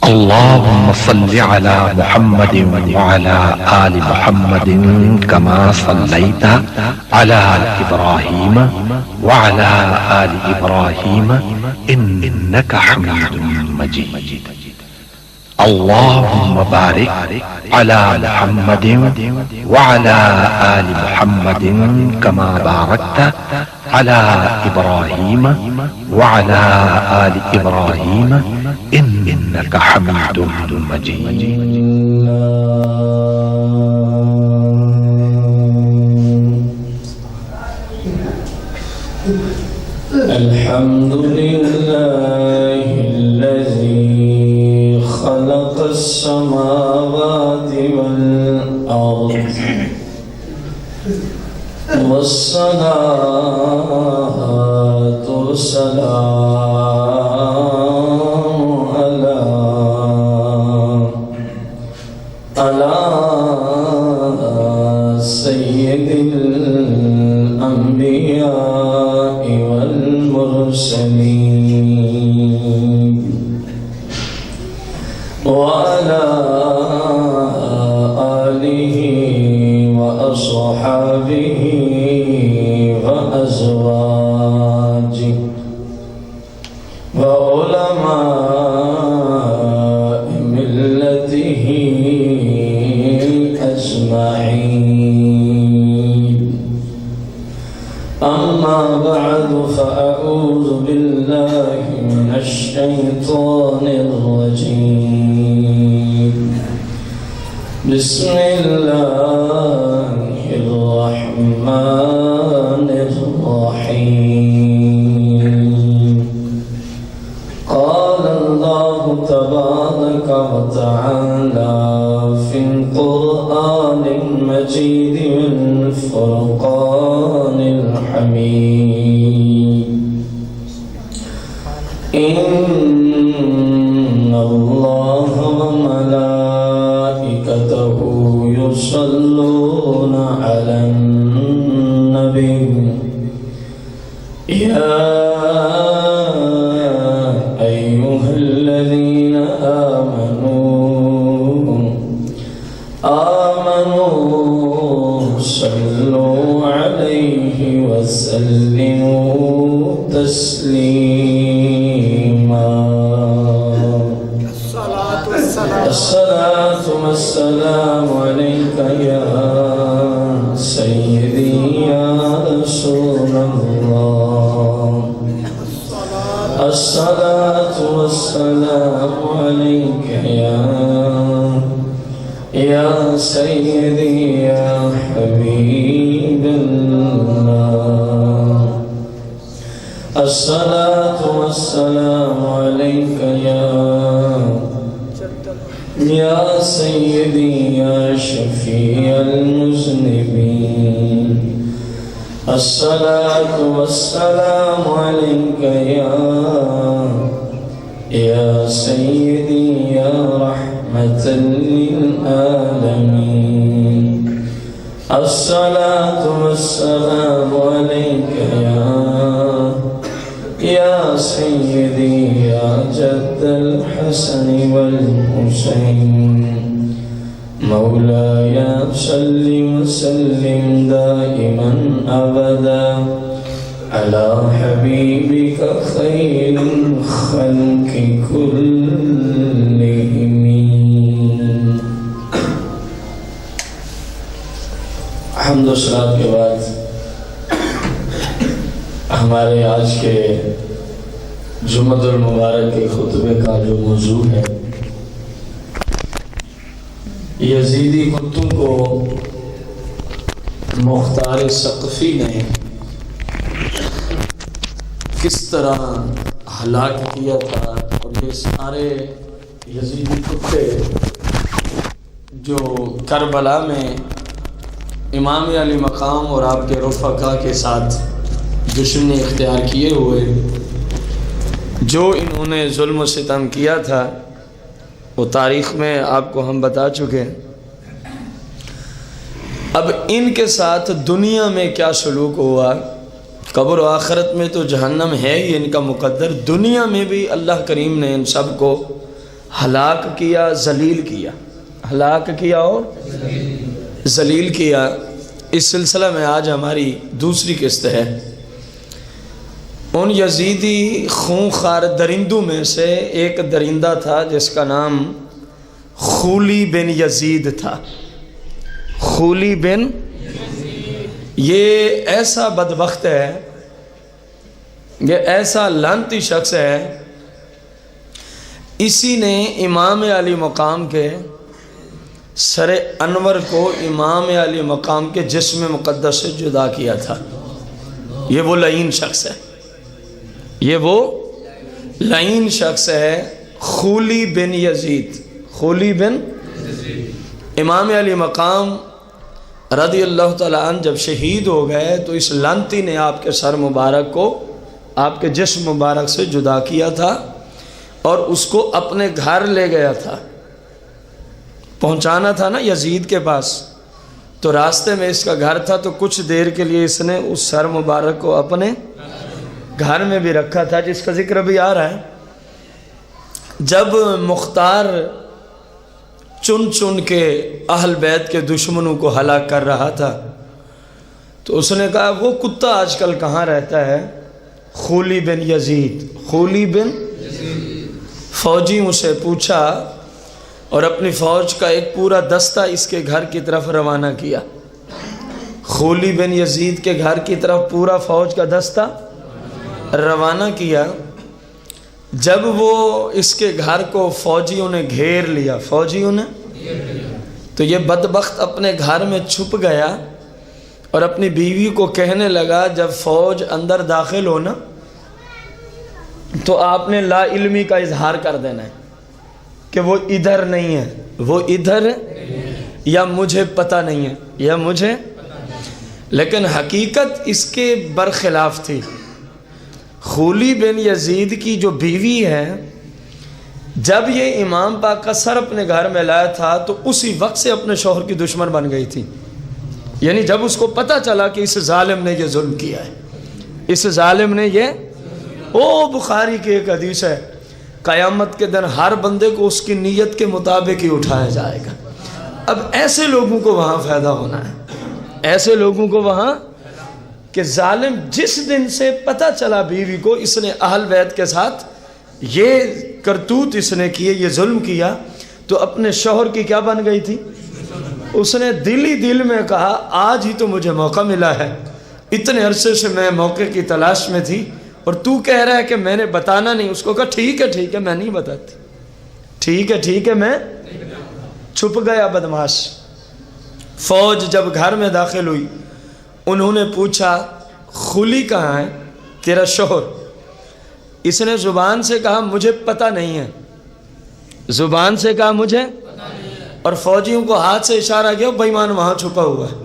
اللهم صل على محمد وعلى آل محمد كما صليت على إبراهيم وعلى آل إبراهيم إنك حميد مجيد. اللهم بارك على محمد وعلى آل محمد كما باركت على إبراهيم وعلى آل إبراهيم إنك حميد مجيد. الحمد لله الذي خلق السماوات والأرض والصلاة والسلام على سيد الأنبياء والمرسلين وعلى آله وأصحابه وأزواجه وعلماء ملته أجمعين. أما بعد فأعوذ بالله من الشيطان الرجيم. بسم الله الرحمن الرحيم. قال الله تبارك وتعالى في القرآن المجيد والفرقان الحميد. إن الله وملائكته يصلون على النبي يا أيها الذين آمنوا صلوا عليه وسلموا تسليما. الصلاة والسلام عليك يا سيدي يا رسول الله. الصلاة والسلام عليك يا سيدي يا حبيب الله. الصلاة والسلام عليك يا سيدي يا شفيع المذنبين. الصلاة والسلام عليك يا سيدي يا رحمة للعالمين. الصلاة والسلام عليك يا سيدي يا جد الحسن والحسين. مولاي صل وسلم دائما أبدا على حبيبك خير الخلق كلهم. حمد و صلات کے بعد ہمارے آج کے جمعۃ المبارک کے خطبے کا جو موضوع ہے، یزیدی کتوں کو مختار ثقفی نے کس طرح ہلاک کیا تھا، اور یہ سارے یزیدی کتے جو کربلا میں امام علی مقام اور آپ کے رفقا کے ساتھ دشمنی اختیار کیے ہوئے، جو انہوں نے ظلم و ستم کیا تھا، وہ تاریخ میں آپ کو ہم بتا چکے. اب ان کے ساتھ دنیا میں کیا سلوک ہوا، قبر و آخرت میں تو جہنم ہے ہی ان کا مقدر، دنیا میں بھی اللہ کریم نے ان سب کو ہلاک کیا، ذلیل کیا، ہلاک کیا اور ذلیل کیا۔ اس سلسلہ میں آج ہماری دوسری قسط ہے۔ ان یزیدی خونخوار درندوں میں سے ایک درندہ تھا جس کا نام خولی بن یزید تھا۔ خولی بن، یہ ایسا بدبخت ہے، یہ ایسا لعنتی شخص ہے، اسی نے امام علی مقام کے سر انور کو امام علی مقام کے جسم مقدس سے جدا کیا تھا۔ یہ وہ لعین شخص ہے، یہ وہ لعین شخص ہے، خولی بن یزید۔ خولی بن، امام علی مقام رضی اللہ تعالیٰ عنہ جب شہید ہو گئے تو اس لعنتی نے آپ کے سر مبارک کو آپ کے جسم مبارک سے جدا کیا تھا اور اس کو اپنے گھر لے گیا تھا، پہنچانا تھا نا یزید کے پاس، تو راستے میں اس کا گھر تھا، تو کچھ دیر کے لیے اس نے اس سر مبارک کو اپنے گھر میں بھی رکھا تھا، جس کا ذکر بھی آ رہا ہے۔ جب مختار چن چن کے اہل بیت کے دشمنوں کو ہلاک کر رہا تھا تو اس نے کہا وہ کتا آج کل کہاں رہتا ہے؟ خولی بن یزید، خولی بن فوجیوں سے پوچھا اور اپنی فوج کا ایک پورا دستہ اس کے گھر کی طرف روانہ کیا۔ خولی بن یزید کے گھر کی طرف پورا فوج کا دستہ روانہ کیا۔ جب وہ اس کے گھر کو فوجیوں نے گھیر لیا، فوجیوں نے، تو یہ بدبخت اپنے گھر میں چھپ گیا اور اپنی بیوی کو کہنے لگا جب فوج اندر داخل ہونا تو آپ نے لا علمی کا اظہار کر دینا ہے کہ وہ ادھر نہیں ہے، وہ ادھر یا مجھے پتہ نہیں ہے، یا مجھے، لیکن حقیقت اس کے برخلاف تھی۔ خولی بن یزید کی جو بیوی ہے، جب یہ امام پاک کا سر اپنے گھر میں لایا تھا تو اسی وقت سے اپنے شوہر کی دشمن بن گئی تھی، یعنی جب اس کو پتہ چلا کہ اس ظالم نے یہ ظلم کیا ہے، اس ظالم نے یہ، بخاری کی ایک حدیث ہے، قیامت کے دن ہر بندے کو اس کی نیت کے مطابق ہی اٹھایا جائے گا۔ اب ایسے لوگوں کو وہاں فائدہ ہونا ہے، ایسے لوگوں کو وہاں، کہ ظالم جس دن سے پتہ چلا بیوی کو اس نے اہل بیت کے ساتھ یہ کرتوت اس نے کیے، یہ ظلم کیا، تو اپنے شوہر کی کیا بن گئی تھی؟ اس نے دل ہی دل میں کہا آج ہی تو مجھے موقع ملا ہے، اتنے عرصے سے میں موقع کی تلاش میں تھی اور تو کہہ رہا ہے کہ میں نے بتانا نہیں۔ اس کو کہا ٹھیک ہے میں نہیں بتاتی، ٹھیک ہے میں، چھپ گیا بدماش۔ فوج جب گھر میں داخل ہوئی انہوں نے پوچھا خولی کہاں ہے تیرا شوہر؟ اس نے زبان سے کہا مجھے پتہ نہیں ہے، زبان سے کہا مجھے، اور فوجیوں کو ہاتھ سے اشارہ کیا بے ایمان وہاں چھپا ہوا ہے،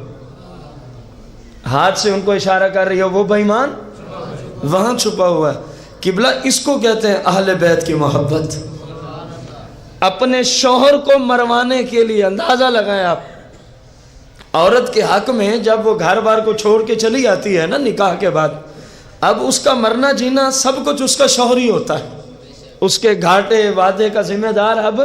ہاتھ سے ان کو اشارہ کر رہی ہے وہ بے ایمان وہاں چھپا ہوا ہے۔ قبلہ اس کو کہتے ہیں اہل بیت کی محبت۔ اپنے شوہر کو مروانے کے لیے اندازہ لگائیں آپ، عورت کے حق میں جب وہ گھر بار کو چھوڑ کے چلی آتی ہے نا نکاح کے بعد، اب اس کا مرنا جینا سب کچھ اس کا شوہر ہی ہوتا ہے، اس کے گھاٹے وعدے کا ذمہ دار۔ اب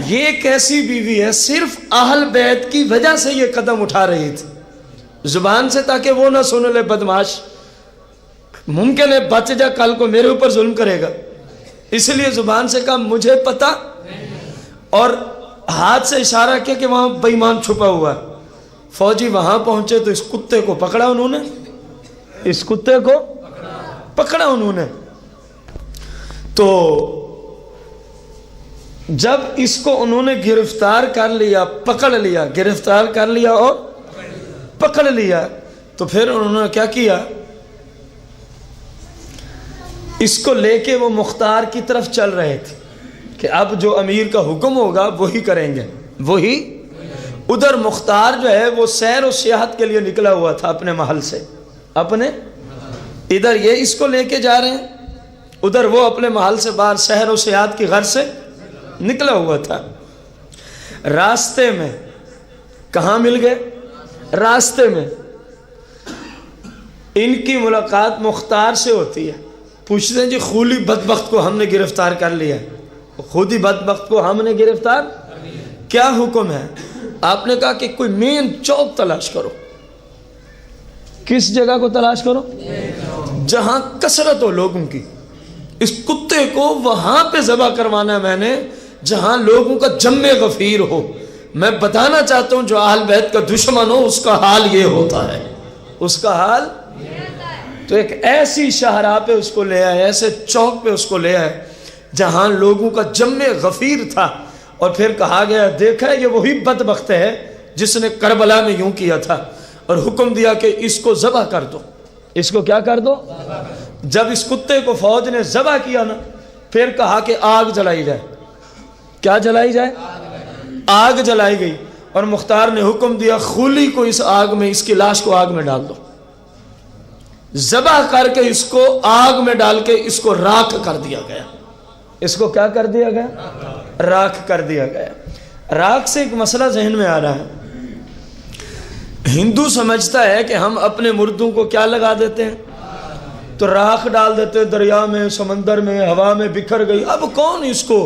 یہ ایک ایسی بیوی ہے صرف اہل بیت کی وجہ سے یہ قدم اٹھا رہی تھی، زبان سے تاکہ وہ نہ سن لے بدماش، ممکن ہے بچ جا کل کو میرے اوپر ظلم کرے گا، اس لیے زبان سے کہا مجھے پتہ، اور ہاتھ سے اشارہ کیا کہ وہاں بے ایمان چھپا ہوا ہے۔ فوجی وہاں پہنچے تو اس کتے کو پکڑا انہوں نے، اس کتے کو پکڑا انہوں نے، تو جب اس کو انہوں نے گرفتار کر لیا، پکڑ لیا، گرفتار کر لیا اور پکڑ لیا، تو پھر انہوں نے کیا کیا، اس کو لے کے وہ مختار کی طرف چل رہے تھے کہ اب جو امیر کا حکم ہوگا وہی کریں گے، وہی۔ ادھر مختار جو ہے وہ سیر و سیاحت کے لیے نکلا ہوا تھا اپنے محل سے، اپنے، ادھر یہ اس کو لے کے جا رہے ہیں، ادھر وہ اپنے محل سے باہر سیر و سیاحت کی غرض سے نکلا ہوا تھا۔ راستے میں کہاں مل گئے؟ راستے میں ان کی ملاقات مختار سے ہوتی ہے، پوچھتے ہیں جی خولی بدبخت کو ہم نے گرفتار کر لیا ہے، خود ہی بدبخت کو ہم نے گرفتار. کیا حکم ہے؟ آپ نے کہا کہ کوئی مین چوک تلاش کرو. کس جگہ کو تلاش کرو؟ جہاں کثرت ہو لوگوں کی. اس کتے کو وہاں پہ ذبح کروانا ہے میں نے جہاں لوگوں کا جم غفیر ہو. میں بتانا چاہتا ہوں جو اہل بیت کا دشمن ہو اس کا حال یہ ہوتا ہے. اس کا حال تو ایک ایسی شاہراہ پہ اس کو لے آئے, ایسے چوک پہ اس کو لے آئے جہاں لوگوں کا جم غفیر تھا, اور پھر کہا گیا دیکھا یہ وہی بدبخت ہے جس نے کربلا میں یوں کیا تھا, اور حکم دیا کہ اس کو ذبح کر دو. اس کو کیا کر دو؟ جب اس کتے کو فوج نے ذبح کیا نا, پھر کہا کہ آگ جلائی جائے. کیا جلائی جائے؟ آگ جلائی گئی, اور مختار نے حکم دیا خولی کو اس آگ میں, اس کی لاش کو آگ میں ڈال دو. ذبح کر کے اس کو آگ میں ڈال کے اس کو راکھ کر دیا گیا. اس کو کیا کر دیا گیا؟ راکھ کر دیا گیا. راکھ سے ایک مسئلہ ذہن میں آ رہا ہے. ہندو سمجھتا ہے کہ ہم اپنے مردوں کو کیا لگا دیتے ہیں, تو راکھ ڈال دیتے ہیں دریا میں, سمندر میں, ہوا میں بکھر گئی. اب کون اس کو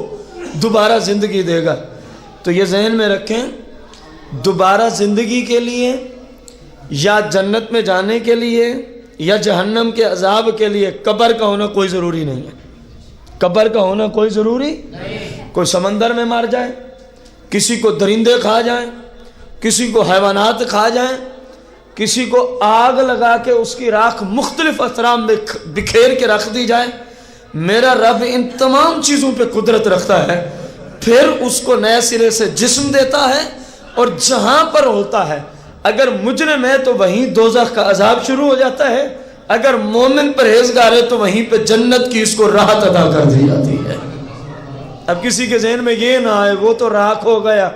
دوبارہ زندگی دے گا؟ تو یہ ذہن میں رکھیں, دوبارہ زندگی کے لیے یا جنت میں جانے کے لیے یا جہنم کے عذاب کے لیے قبر کا ہونا کوئی ضروری نہیں ہے. قبر کا ہونا کوئی ضروری نہیں. کوئی سمندر میں مر جائے, کسی کو درندے کھا جائیں, کسی کو حیوانات کھا جائیں, کسی کو آگ لگا کے اس کی راکھ مختلف اطرام میں بکھیر کے رکھ دی جائے, میرا رب ان تمام چیزوں پہ قدرت رکھتا ہے. پھر اس کو نئے سرے سے جسم دیتا ہے, اور جہاں پر ہوتا ہے اگر مجرم ہے تو وہیں دوزخ کا عذاب شروع ہو جاتا ہے, اگر مومن پرہیزگار ہے تو وہیں پہ جنت کی اس کو راحت عطا کر دی جاتی ہے. اب کسی کے ذہن میں یہ نہ آئے وہ تو راکھ ہو گیا,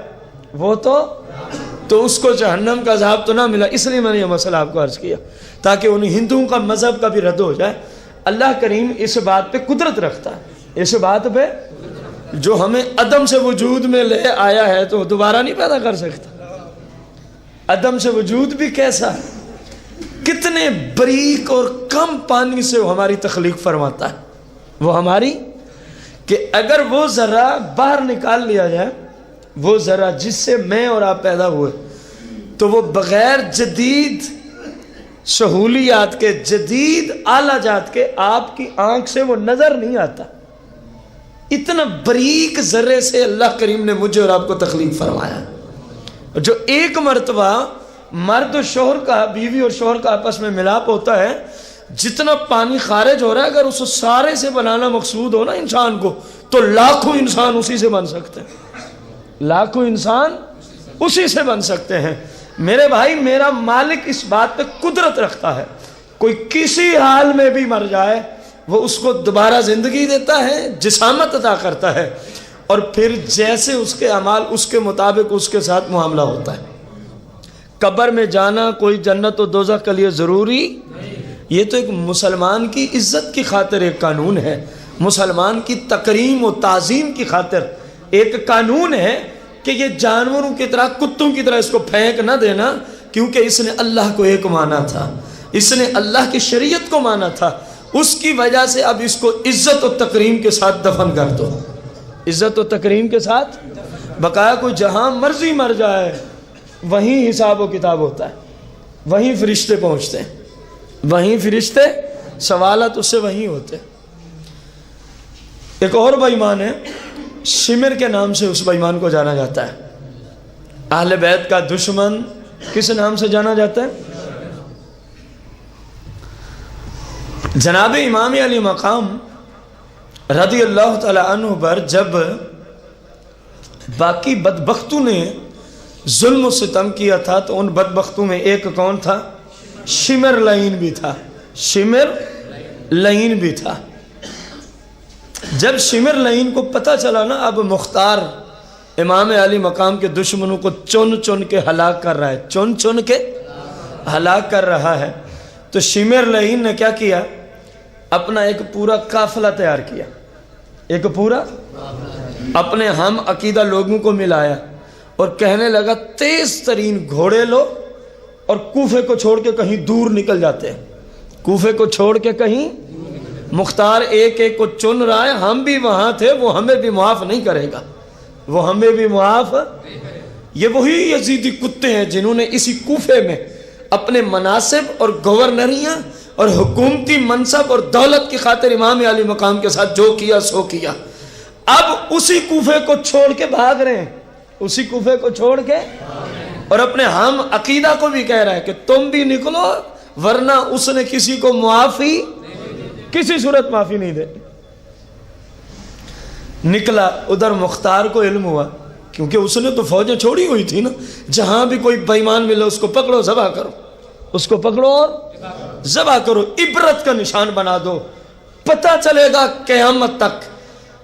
وہ تو اس کو جہنم کا عذاب تو نہ ملا. اس لیے میں نے یہ مسئلہ آپ کو عرض کیا تاکہ ان ہندوؤں کا مذہب کا بھی رد ہو جائے. اللہ کریم اس بات پہ قدرت رکھتا ہے, اس بات پہ جو ہمیں عدم سے وجود میں لے آیا ہے تو دوبارہ نہیں پیدا کر سکتا. عدم سے وجود بھی کیسا ہے, کتنے باریک اور کم پانی سے وہ ہماری تخلیق فرماتا ہے. وہ ہماری کہ اگر وہ ذرہ باہر نکال لیا جائے, وہ ذرہ جس سے میں اور آپ پیدا ہوئے, تو وہ بغیر جدید سہولیات کے, جدید آلہ جات کے آپ کی آنکھ سے وہ نظر نہیں آتا. اتنا باریک ذرے سے اللہ کریم نے مجھے اور آپ کو تخلیق فرمایا. جو ایک مرتبہ مرد و شوہر کا, بیوی اور شوہر کا آپس میں ملاپ ہوتا ہے, جتنا پانی خارج ہو رہا ہے اگر اس سارے سے بنانا مقصود ہو نا انسان کو, تو لاکھوں انسان اسی سے بن سکتے ہیں. لاکھوں انسان اسی سے بن سکتے ہیں. میرے بھائی, میرا مالک اس بات پہ قدرت رکھتا ہے, کوئی کسی حال میں بھی مر جائے وہ اس کو دوبارہ زندگی دیتا ہے, جسامت عطا کرتا ہے, اور پھر جیسے اس کے اعمال اس کے مطابق اس کے ساتھ معاملہ ہوتا ہے. قبر میں جانا کوئی جنت و دوزخ کے لیے ضروری, یہ تو ایک مسلمان کی عزت کی خاطر ایک قانون ہے, مسلمان کی تکریم و تعظیم کی خاطر ایک قانون ہے کہ یہ جانوروں کی طرح, کتوں کی طرح اس کو پھینک نہ دینا, کیونکہ اس نے اللہ کو ایک مانا تھا, اس نے اللہ کی شریعت کو مانا تھا. اس کی وجہ سے اب اس کو عزت و تکریم کے ساتھ دفن کر دو, عزت و تکریم کے ساتھ. بقایا کوئی جہاں مرضی مر جائے وہیں حساب و کتاب ہوتا ہے, وہیں فرشتے پہنچتے ہیں, وہیں فرشتے سوالات اس سے وہیں ہوتے ہیں. ایک اور بے ایمان ہے, شمر کے نام سے اس بے ایمان کو جانا جاتا ہے. اہل بیت کا دشمن کس نام سے جانا جاتا ہے؟ جناب امام علی مقام رضی اللہ تعالی عنہ پر جب باقی بدبختوں نے ظلم و ستم کیا تھا تو ان بدبختوں میں ایک کون تھا؟ شمر لعین بھی تھا, شمر لعین بھی تھا. جب شمر لعین کو پتہ چلا نا اب مختار امام علی مقام کے دشمنوں کو چن چن کے ہلاک کر رہا ہے, چن چن کے ہلاک کر رہا ہے, تو شمر لعین نے کیا کیا؟ اپنا ایک پورا قافلہ تیار کیا, ایک پورا اپنے ہم عقیدہ لوگوں کو ملایا اور کہنے لگا تیز ترین گھوڑے لو اور کوفے کو چھوڑ کے کہیں دور نکل جاتے ہیں, کوفے کو چھوڑ کے کہیں مختار ایک ایک کو چن رہا ہے، ہم بھی وہاں تھے، وہ ہمیں بھی معاف نہیں کرے گا، وہ ہمیں بھی معاف۔ یہ وہی یزیدی کتے ہیں جنہوں نے اسی کوفے میں اپنے مناصب اور گورنریاں اور حکومتی منصب اور دولت کی خاطر امام علی مقام کے ساتھ جو کیا سو کیا۔ اب اسی کوفے کو چھوڑ کے بھاگ رہے ہیں، اسی کوفے کو چھوڑ کے، اور اپنے ہم عقیدہ کو بھی کہہ رہا ہے کہ تم بھی نکلو، ورنہ اس نے کسی کو معافی، کسی صورت معافی نہیں دے۔ نکلا ادھر مختار کو علم ہوا، کیونکہ اس نے تو فوجیں چھوڑی ہوئی تھی نا، جہاں بھی کوئی بے ایمان ملے اس کو پکڑو ذبح کرو، اس کو پکڑو اور ذبح کرو، عبرت کا نشان بنا دو۔ پتہ چلے گا قیامت تک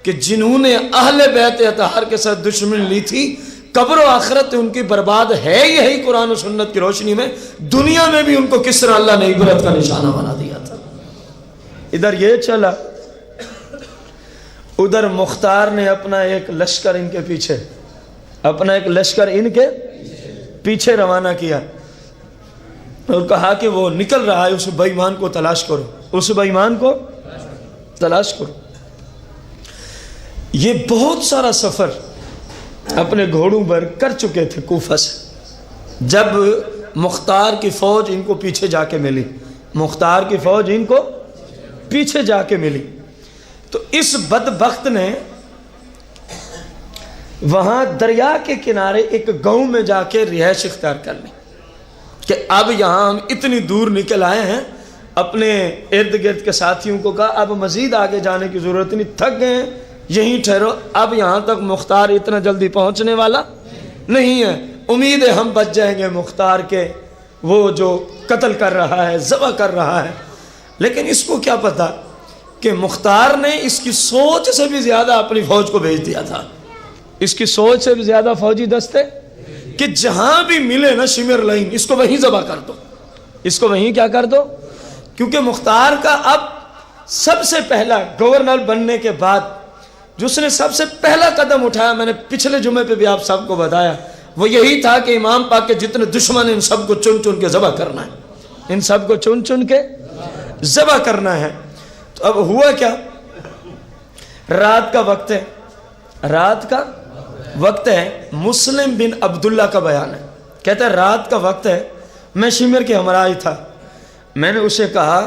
کہ جنہوں نے اہل بیت اطہار کے ساتھ دشمنی لی تھی، قبر و آخرت ان کی برباد ہے یہی قرآن و سنت کی روشنی میں، دنیا میں بھی ان کو کس طرح اللہ نے عبرت کا نشانہ بنا دیا تھا۔ ادھر یہ چلا، ادھر مختار نے اپنا ایک لشکر ان کے پیچھے، اپنا ایک لشکر ان کے پیچھے روانہ کیا اور کہا کہ وہ نکل رہا ہے، اس بے ایمان کو تلاش کرو، اس بے ایمان کو تلاش کرو۔ یہ بہت سارا سفر اپنے گھوڑوں پر کر چکے تھے کوفہ سے، جب مختار کی فوج ان کو پیچھے جا کے ملی، مختار کی فوج ان کو پیچھے جا کے ملی، تو اس بدبخت نے وہاں دریا کے کنارے ایک گاؤں میں جا کے رہائش اختیار کر لی کہ اب یہاں ہم اتنی دور نکل آئے ہیں، اپنے ارد گرد کے ساتھیوں کو کہا اب مزید آگے جانے کی ضرورت نہیں، تھک گئے ہیں، یہیں ٹھہرو، اب یہاں تک مختار اتنا جلدی پہنچنے والا نہیں ہے، امید ہے ہم بچ جائیں گے مختار کے وہ جو قتل کر رہا ہے، ذبح کر رہا ہے۔ لیکن اس کو کیا پتا کہ مختار نے اس کی سوچ سے بھی زیادہ اپنی فوج کو بھیج دیا تھا، اس کی سوچ سے بھی زیادہ فوجی دستے کہ جہاں بھی ملے نا شمر لائن، اس کو وہیں ذبح کر دو، اس کو وہیں کیا کر دو، کیونکہ مختار کا اب سب سے پہلا گورنر بننے کے بعد جو اس نے سب سے پہلا قدم اٹھایا، میں نے پچھلے جمعے پہ بھی آپ سب کو بتایا، وہ یہی تھا کہ امام پاک کے جتنے دشمن ان سب کو چن چن کے ذبح کرنا ہے، ان سب کو چن چن کے ذبح کرنا ہے۔ تو اب ہوا کیا، رات کا وقت ہے، رات کا وقت ہے، مسلم بن عبداللہ کا بیان ہے، کہتا ہے رات کا وقت ہے، میں شمر کے ہمراہ تھا، میں نے اسے کہا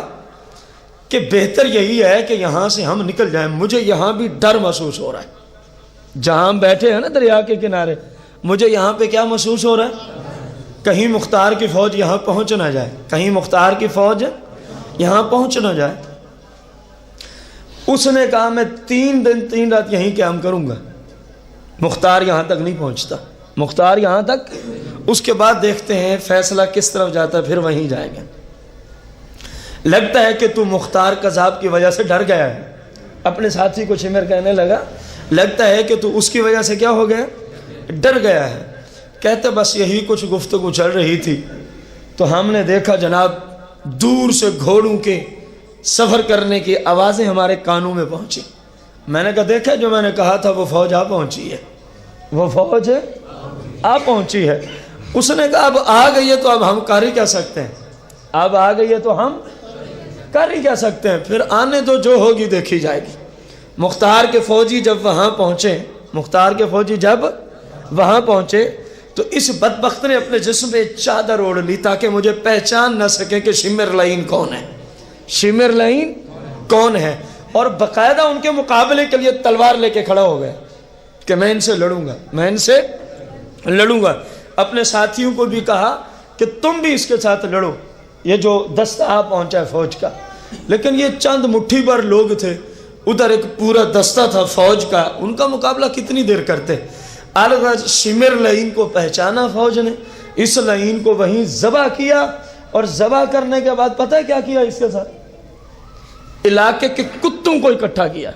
کہ بہتر یہی ہے کہ یہاں سے ہم نکل جائیں، مجھے یہاں بھی ڈر محسوس ہو رہا ہے، جہاں ہم بیٹھے ہیں نا دریا کے کنارے، مجھے یہاں پہ کیا محسوس ہو رہا ہے، کہیں مختار کی فوج یہاں پہنچ نہ جائے، کہیں مختار کی فوج یہاں پہنچ نہ جائے۔ اس نے کہا میں 3 دن 3 رات یہیں قیام کروں گا، مختار یہاں تک نہیں پہنچتا، مختار یہاں تک، اس کے بعد دیکھتے ہیں فیصلہ کس طرف جاتا ہے، پھر وہیں جائیں گے۔ لگتا ہے کہ تو مختار قذاب کی وجہ سے ڈر گیا ہے، اپنے ساتھی کو شمر کہنے لگا، لگتا ہے کہ تو اس کی وجہ سے کیا ہو گیا، ڈر گیا ہے۔ کہتے بس یہی کچھ گفتگو چل رہی تھی تو ہم نے دیکھا جناب دور سے گھوڑوں کے سفر کرنے کی آوازیں ہمارے کانوں میں پہنچی، میں نے کہا دیکھا جو میں نے کہا تھا وہ فوج آ پہنچی ہے، وہ فوج آ پہنچی ہے۔ اس نے کہا اب آ گئی ہے تو اب ہم کر ہی کیا سکتے ہیں، اب آ گئی ہے تو ہم کر ہی کیا سکتے ہیں، پھر آنے تو جو ہوگی دیکھی جائے گی۔ مختار کے فوجی جب وہاں پہنچے، مختار کے فوجی جب وہاں پہنچے تو اس بدبخت نے اپنے جسم پہ چادر اوڑھ لی تاکہ مجھے پہچان نہ سکے کہ شمر لعین کون ہے، شمر لعین کون ہے، اور باقاعدہ ان کے مقابلے کے لیے تلوار لے کے کھڑا ہو گیا کہ میں ان سے لڑوں گا، میں ان سے لڑوں گا۔ اپنے ساتھیوں کو بھی کہا کہ تم بھی اس کے ساتھ لڑو، یہ جو دستہ آ پہنچا ہے فوج کا، لیکن یہ چند مٹھی بھر لوگ تھے، ادھر ایک پورا دستہ تھا فوج کا، ان کا مقابلہ کتنی دیر کرتے۔ الغرض شمر لعین کو پہچانا فوج نے، اس لعین کو وہیں ذبح کیا، اور ذبح کرنے کے بعد پتہ ہے کیا کیا اس کے ساتھ، علاقے کے کتوں کو اکٹھا کیا۔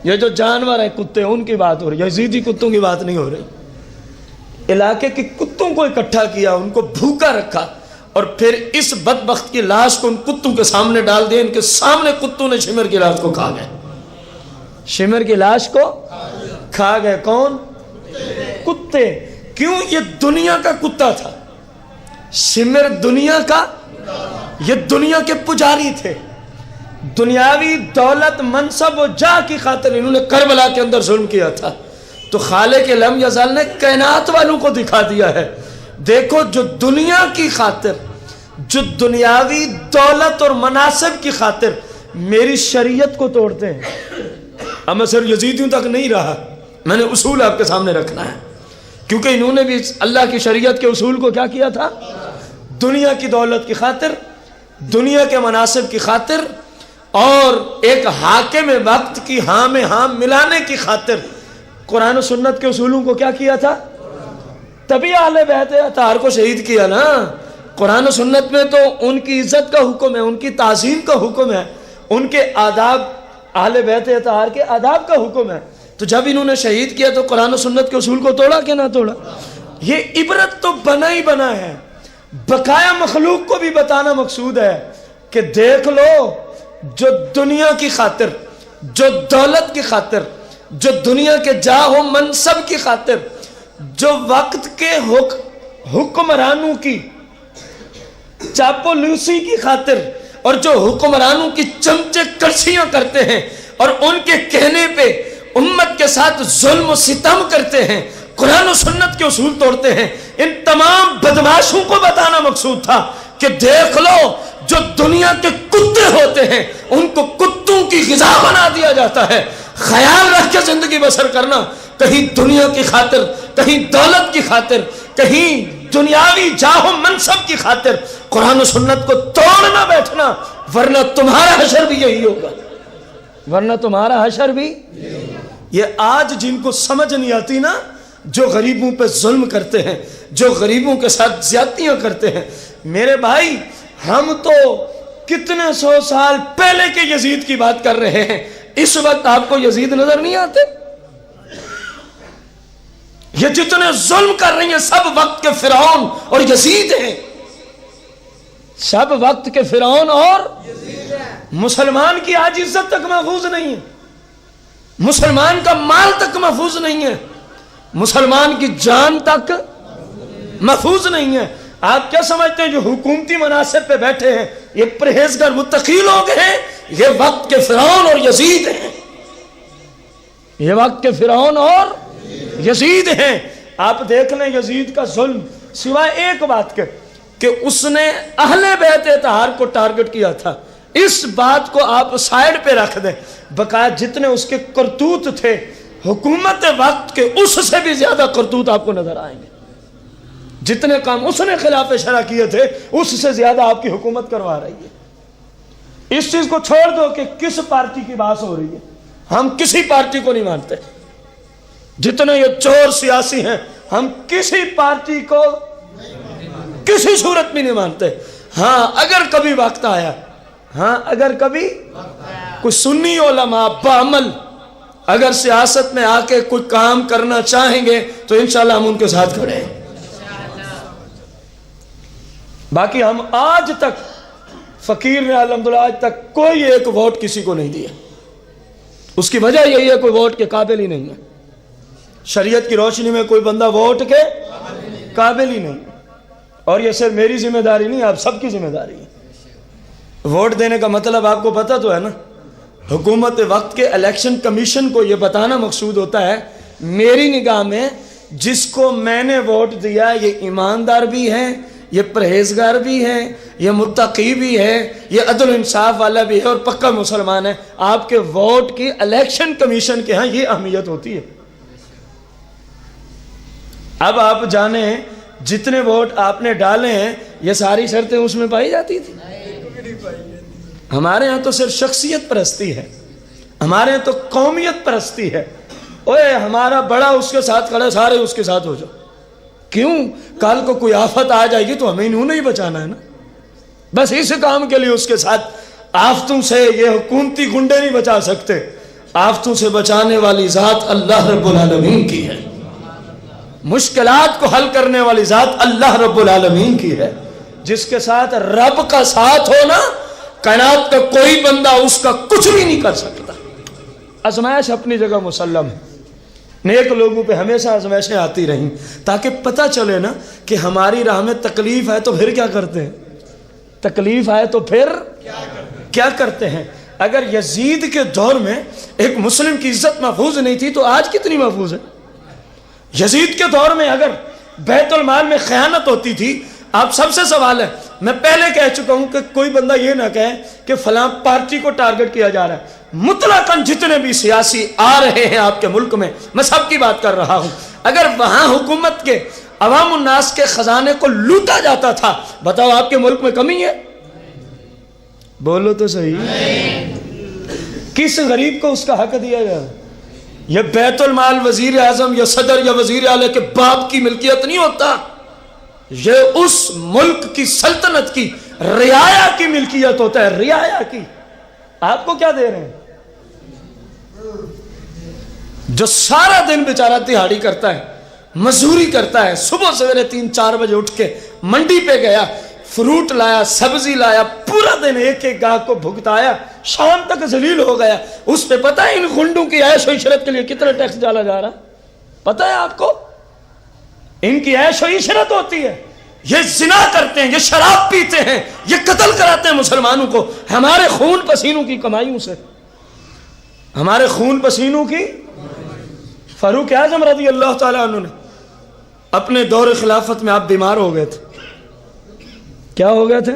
یہ جو جانور ہیں کتے، ان کی بات ہو رہی ہے، یزیدی کتوں کی بات نہیں ہو رہی، علاقے کے کتوں کو اکٹھا کیا، ان کو بھوکا رکھا، اور پھر اس بدبخت کی لاش کو ان کتوں کے سامنے ڈال دیا، ان کے سامنے کتوں نے شمر کی لاش کو کھا گئے، شمر کی لاش کو کھا گئے۔ کون؟ کتے۔ کیوں؟ یہ دنیا کا کتا تھا، شمر دنیا کا، یہ دنیا کے پجاری تھے، دنیاوی دولت منصب و جاہ کی خاطر انہوں نے کربلا کے اندر ظلم کیا تھا، تو خالق لم یزال نے کائنات والوں کو دکھا دیا ہے، دیکھو جو دنیا کی خاطر، جو دنیاوی دولت اور مناصب کی خاطر میری شریعت کو توڑتے ہیں. اب میں صرف یزیدیوں تک نہیں رہا، میں نے اصول آپ کے سامنے رکھنا ہے، کیونکہ انہوں نے بھی اللہ کی شریعت کے اصول کو کیا کیا تھا؟ دنیا کی دولت کی خاطر، دنیا کے مناصب کی خاطر، اور ایک حاکم وقت کی ہاں میں ہاں ملانے کی خاطر قرآن و سنت کے اصولوں کو کیا کیا تھا؟ تبھی اہل بیت اطہار کو شہید کیا نا. قرآن و سنت میں تو ان کی عزت کا حکم ہے، ان کی تعظیم کا حکم ہے، ان کے آداب، اہل بیت اطہار کے آداب کا حکم ہے. تو جب انہوں نے شہید کیا تو قرآن و سنت کے اصول کو توڑا کہ نہ توڑا؟ یہ عبرت تو بنا ہی بنا ہے، بقایا مخلوق کو بھی بتانا مقصود ہے کہ دیکھ لو جو دنیا کی خاطر، جو دولت کی خاطر، جو دنیا کے جاہ و منصب کی خاطر، جو وقت کے حکمرانوں کی چاپلوسی کی خاطر، اور جو حکمرانوں کی چمچے کرسیاں کرتے ہیں اور ان کے کہنے پہ امت کے ساتھ ظلم و ستم کرتے ہیں، قرآن و سنت کے اصول توڑتے ہیں، ان تمام بدماشوں کو بتانا مقصود تھا کہ دیکھ لو جو دنیا کے کتے ہوتے ہیں ان کو کتوں کی غذا بنا دیا جاتا ہے. خیال رکھ کے زندگی بسر کرنا، کہیں دنیا کی خاطر، کہیں دولت کی خاطر، کہیں دنیاوی جاہ و منصب کی خاطر قرآن و سنت کو توڑنا بیٹھنا، ورنہ تمہارا حشر بھی یہی ہوگا، ورنہ تمہارا حشر بھی. یہ آج جن کو سمجھ نہیں آتی نا، جو غریبوں پہ ظلم کرتے ہیں، جو غریبوں کے ساتھ زیادتیاں کرتے ہیں، میرے بھائی ہم تو کتنے سو سال پہلے کے یزید کی بات کر رہے ہیں، اس وقت آپ کو یزید نظر نہیں آتے؟ یہ جتنے ظلم کر رہی ہیں سب وقت کے فرعون اور یزید ہیں، سب وقت کے فرعون اور مسلمان کی آج عزت تک محفوظ نہیں ہے، مسلمان کا مال تک محفوظ نہیں ہے، مسلمان کی جان تک محفوظ نہیں ہے. آپ کیا سمجھتے ہیں جو حکومتی مناصب پہ بیٹھے ہیں یہ پرہیزگار متقی لوگ ہیں؟ یہ وقت کے فرعون اور یزید ہیں، یہ وقت کے فرعون اور یزید ہیں. آپ دیکھ لیں یزید کا ظلم سوائے ایک بات کے کہ اس نے اہل بیت اطہار کو ٹارگٹ کیا تھا، اس بات کو آپ سائیڈ پہ رکھ دیں، بقایا جتنے اس کے کرتوت تھے حکومت وقت کے اس سے بھی زیادہ کرتوت آپ کو نظر آئیں گے. جتنے کام اس نے خلاف شرع کیے تھے اس سے زیادہ آپ کی حکومت کروا رہی ہے. اس چیز کو چھوڑ دو کہ کس پارٹی کی بات ہو رہی ہے، ہم کسی پارٹی کو نہیں مانتے، جتنے یہ چور سیاسی ہیں ہم کسی پارٹی کو کسی صورت میں نہیں مانتے. ہاں اگر کبھی وقت آیا، ہاں اگر کبھی کوئی سنی علماء بعمل اگر سیاست میں آ کے کوئی کام کرنا چاہیں گے تو انشاءاللہ ہم ان کے ساتھ کھڑے ہیں. باقی ہم آج تک فقیر نے الحمدللہ آج تک کوئی ایک ووٹ کسی کو نہیں دیا، اس کی وجہ یہی ہے کوئی ووٹ کے قابل ہی نہیں ہے. شریعت کی روشنی میں کوئی بندہ ووٹ کے قابل ہی نہیں. اور یہ صرف میری ذمہ داری نہیں، آپ سب کی ذمہ داری ہے. ووٹ دینے کا مطلب آپ کو پتہ تو ہے نا، حکومت وقت کے الیکشن کمیشن کو یہ بتانا مقصود ہوتا ہے میری نگاہ میں جس کو میں نے ووٹ دیا یہ ایماندار بھی ہے، یہ پرہیزگار بھی ہے، یہ متقی بھی ہے، یہ عدل انصاف والا بھی ہے اور پکا مسلمان ہے. آپ کے ووٹ کی الیکشن کمیشن کے ہاں یہ اہمیت ہوتی ہے. اب آپ جانیں جتنے ووٹ آپ نے ڈالے ہیں یہ ساری شرطیں اس میں پائی جاتی تھی؟ ہمارے ہاں تو صرف شخصیت پرستی ہے، ہمارے ہاں تو قومیت پرستی ہے. اوے ہمارا بڑا اس کے ساتھ کھڑا، سارے اس کے ساتھ ہو جاؤ. کیوں؟ کل کو کوئی آفت آ جائے گی تو ہمیں انہوں نے ہی بچانا ہے نا. بس اس کام کے لیے اس کے ساتھ. آفتوں سے یہ حکومتی گنڈے نہیں بچا سکتے، آفتوں سے بچانے والی ذات اللہ رب العالمین کی ہے، مشکلات کو حل کرنے والی ذات اللہ رب العالمین کی ہے. جس کے ساتھ رب کا ساتھ ہونا کائنات کا کوئی بندہ اس کا کچھ بھی نہیں کر سکتا. آزمائش اپنی جگہ مسلم ہے، نیک لوگوں پہ ہمیشہ آزمائشیں آتی رہیں تاکہ پتہ چلے نا کہ ہماری راہ میں تکلیف ہے تو پھر کیا کرتے ہیں، تکلیف آئے تو پھر کیا کرتے ہیں. اگر یزید کے دور میں ایک مسلم کی عزت محفوظ نہیں تھی تو آج کتنی محفوظ ہے؟ یزید کے دور میں اگر بیت المال میں خیانت ہوتی تھی، آپ سب سے سوال ہے، میں پہلے کہہ چکا ہوں کہ کوئی بندہ یہ نہ کہے کہ فلاں پارٹی کو ٹارگٹ کیا جا رہا ہے، مطلقاً جتنے بھی سیاسی آ رہے ہیں آپ کے ملک میں سب کی بات کر رہا ہوں، اگر وہاں حکومت کے عوام الناس کے خزانے کو لوٹا جاتا تھا، بتاؤ آپ کے ملک میں کمی ہے؟ بولو تو صحیح، کس غریب کو اس کا حق دیا جائے؟ یہ بیت المال وزیر اعظم یا صدر یا وزیر اعلیٰ کے باپ کی ملکیت نہیں ہوتا، یہ اس ملک کی سلطنت کی رعایا کی ملکیت ہوتا ہے، رعایا کی۔ آپ کو کیا دے رہے ہیں؟ جو سارا دن بیچارہ دہاڑی کرتا ہے، مزدوری کرتا ہے، صبح سویرے 3-4 بجے اٹھ کے منڈی پہ گیا، فروٹ لایا، سبزی لایا، پورا دن ایک ایک گاہک کو بھگتایا، شام تک ذلیل ہو گیا، اس پہ پتہ ہے ان گنڈوں کی عیش و عشرت کے لیے کتنا ٹیکس ڈالا جا رہا؟ پتہ ہے آپ کو؟ ان کی عیش و عشرت ہوتی ہے، یہ زنا کرتے ہیں، یہ شراب پیتے ہیں، یہ قتل کراتے ہیں مسلمانوں کو، ہمارے خون پسینوں کی کمائیوں سے، ہمارے خون پسینوں کی۔ فاروق اعظم رضی اللہ تعالیٰ عنہ نے اپنے دور خلافت میں آپ بیمار ہو گئے تھے، کیا ہو گئے تھے؟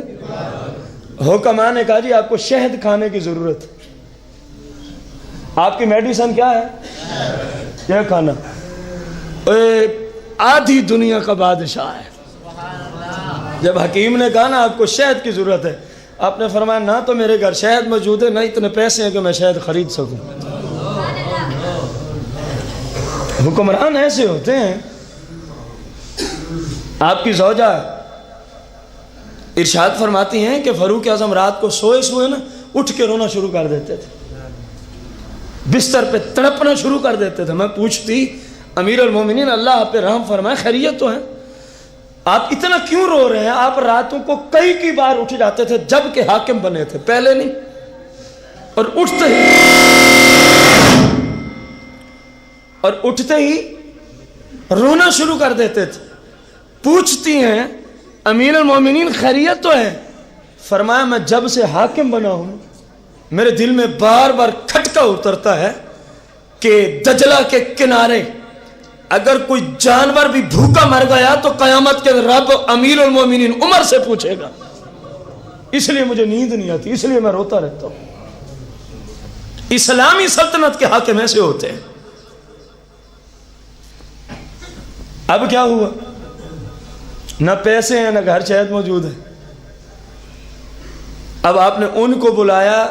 حکماء نے کہا جی آپ کو شہد کھانے کی ضرورت ہے، آپ کی میڈیسن کیا ہے؟ کیا کھانا؟ آدھی دنیا کا بادشاہ ہے۔ جب حکیم نے کہا نا آپ کو شہد کی ضرورت ہے، آپ نے فرمایا نہ تو میرے گھر شہد موجود ہے، نہ اتنے پیسے ہیں کہ میں شہد خرید سکوں۔ حکمران ایسے ہوتے ہیں۔ آپ کی زوجہ ارشاد فرماتی ہیں کہ فاروق اعظم رات کو سوئے نا اٹھ کے رونا شروع کر دیتے تھے، بستر پہ تڑپنا شروع کر دیتے تھے۔ میں پوچھتی امیر المومنین اللہ آپ پہ رحم فرمائے، خیریت تو ہے؟ آپ اتنا کیوں رو رہے ہیں؟ آپ راتوں کو کئی بار اٹھ جاتے تھے جب کہ حاکم بنے تھے، پہلے نہیں، اور اٹھتے ہی رونا شروع کر دیتے تھے۔ پوچھتی ہیں امیر المومنین خیریت تو ہے؟ فرمایا میں جب سے حاکم بنا ہوں میرے دل میں بار بار کھٹکا اترتا ہے کہ دجلہ کے کنارے اگر کوئی جانور بھی بھوکا مر گیا تو قیامت کے رب امیر المومنین عمر سے پوچھے گا، اس لیے مجھے نیند نہیں آتی، اس لیے میں روتا رہتا ہوں۔ اسلامی سلطنت کے حاکم ایسے ہوتے ہیں۔ اب کیا ہوا؟ نہ پیسے ہیں، نہ گھر شہد موجود ہے۔ اب آپ نے ان کو بلایا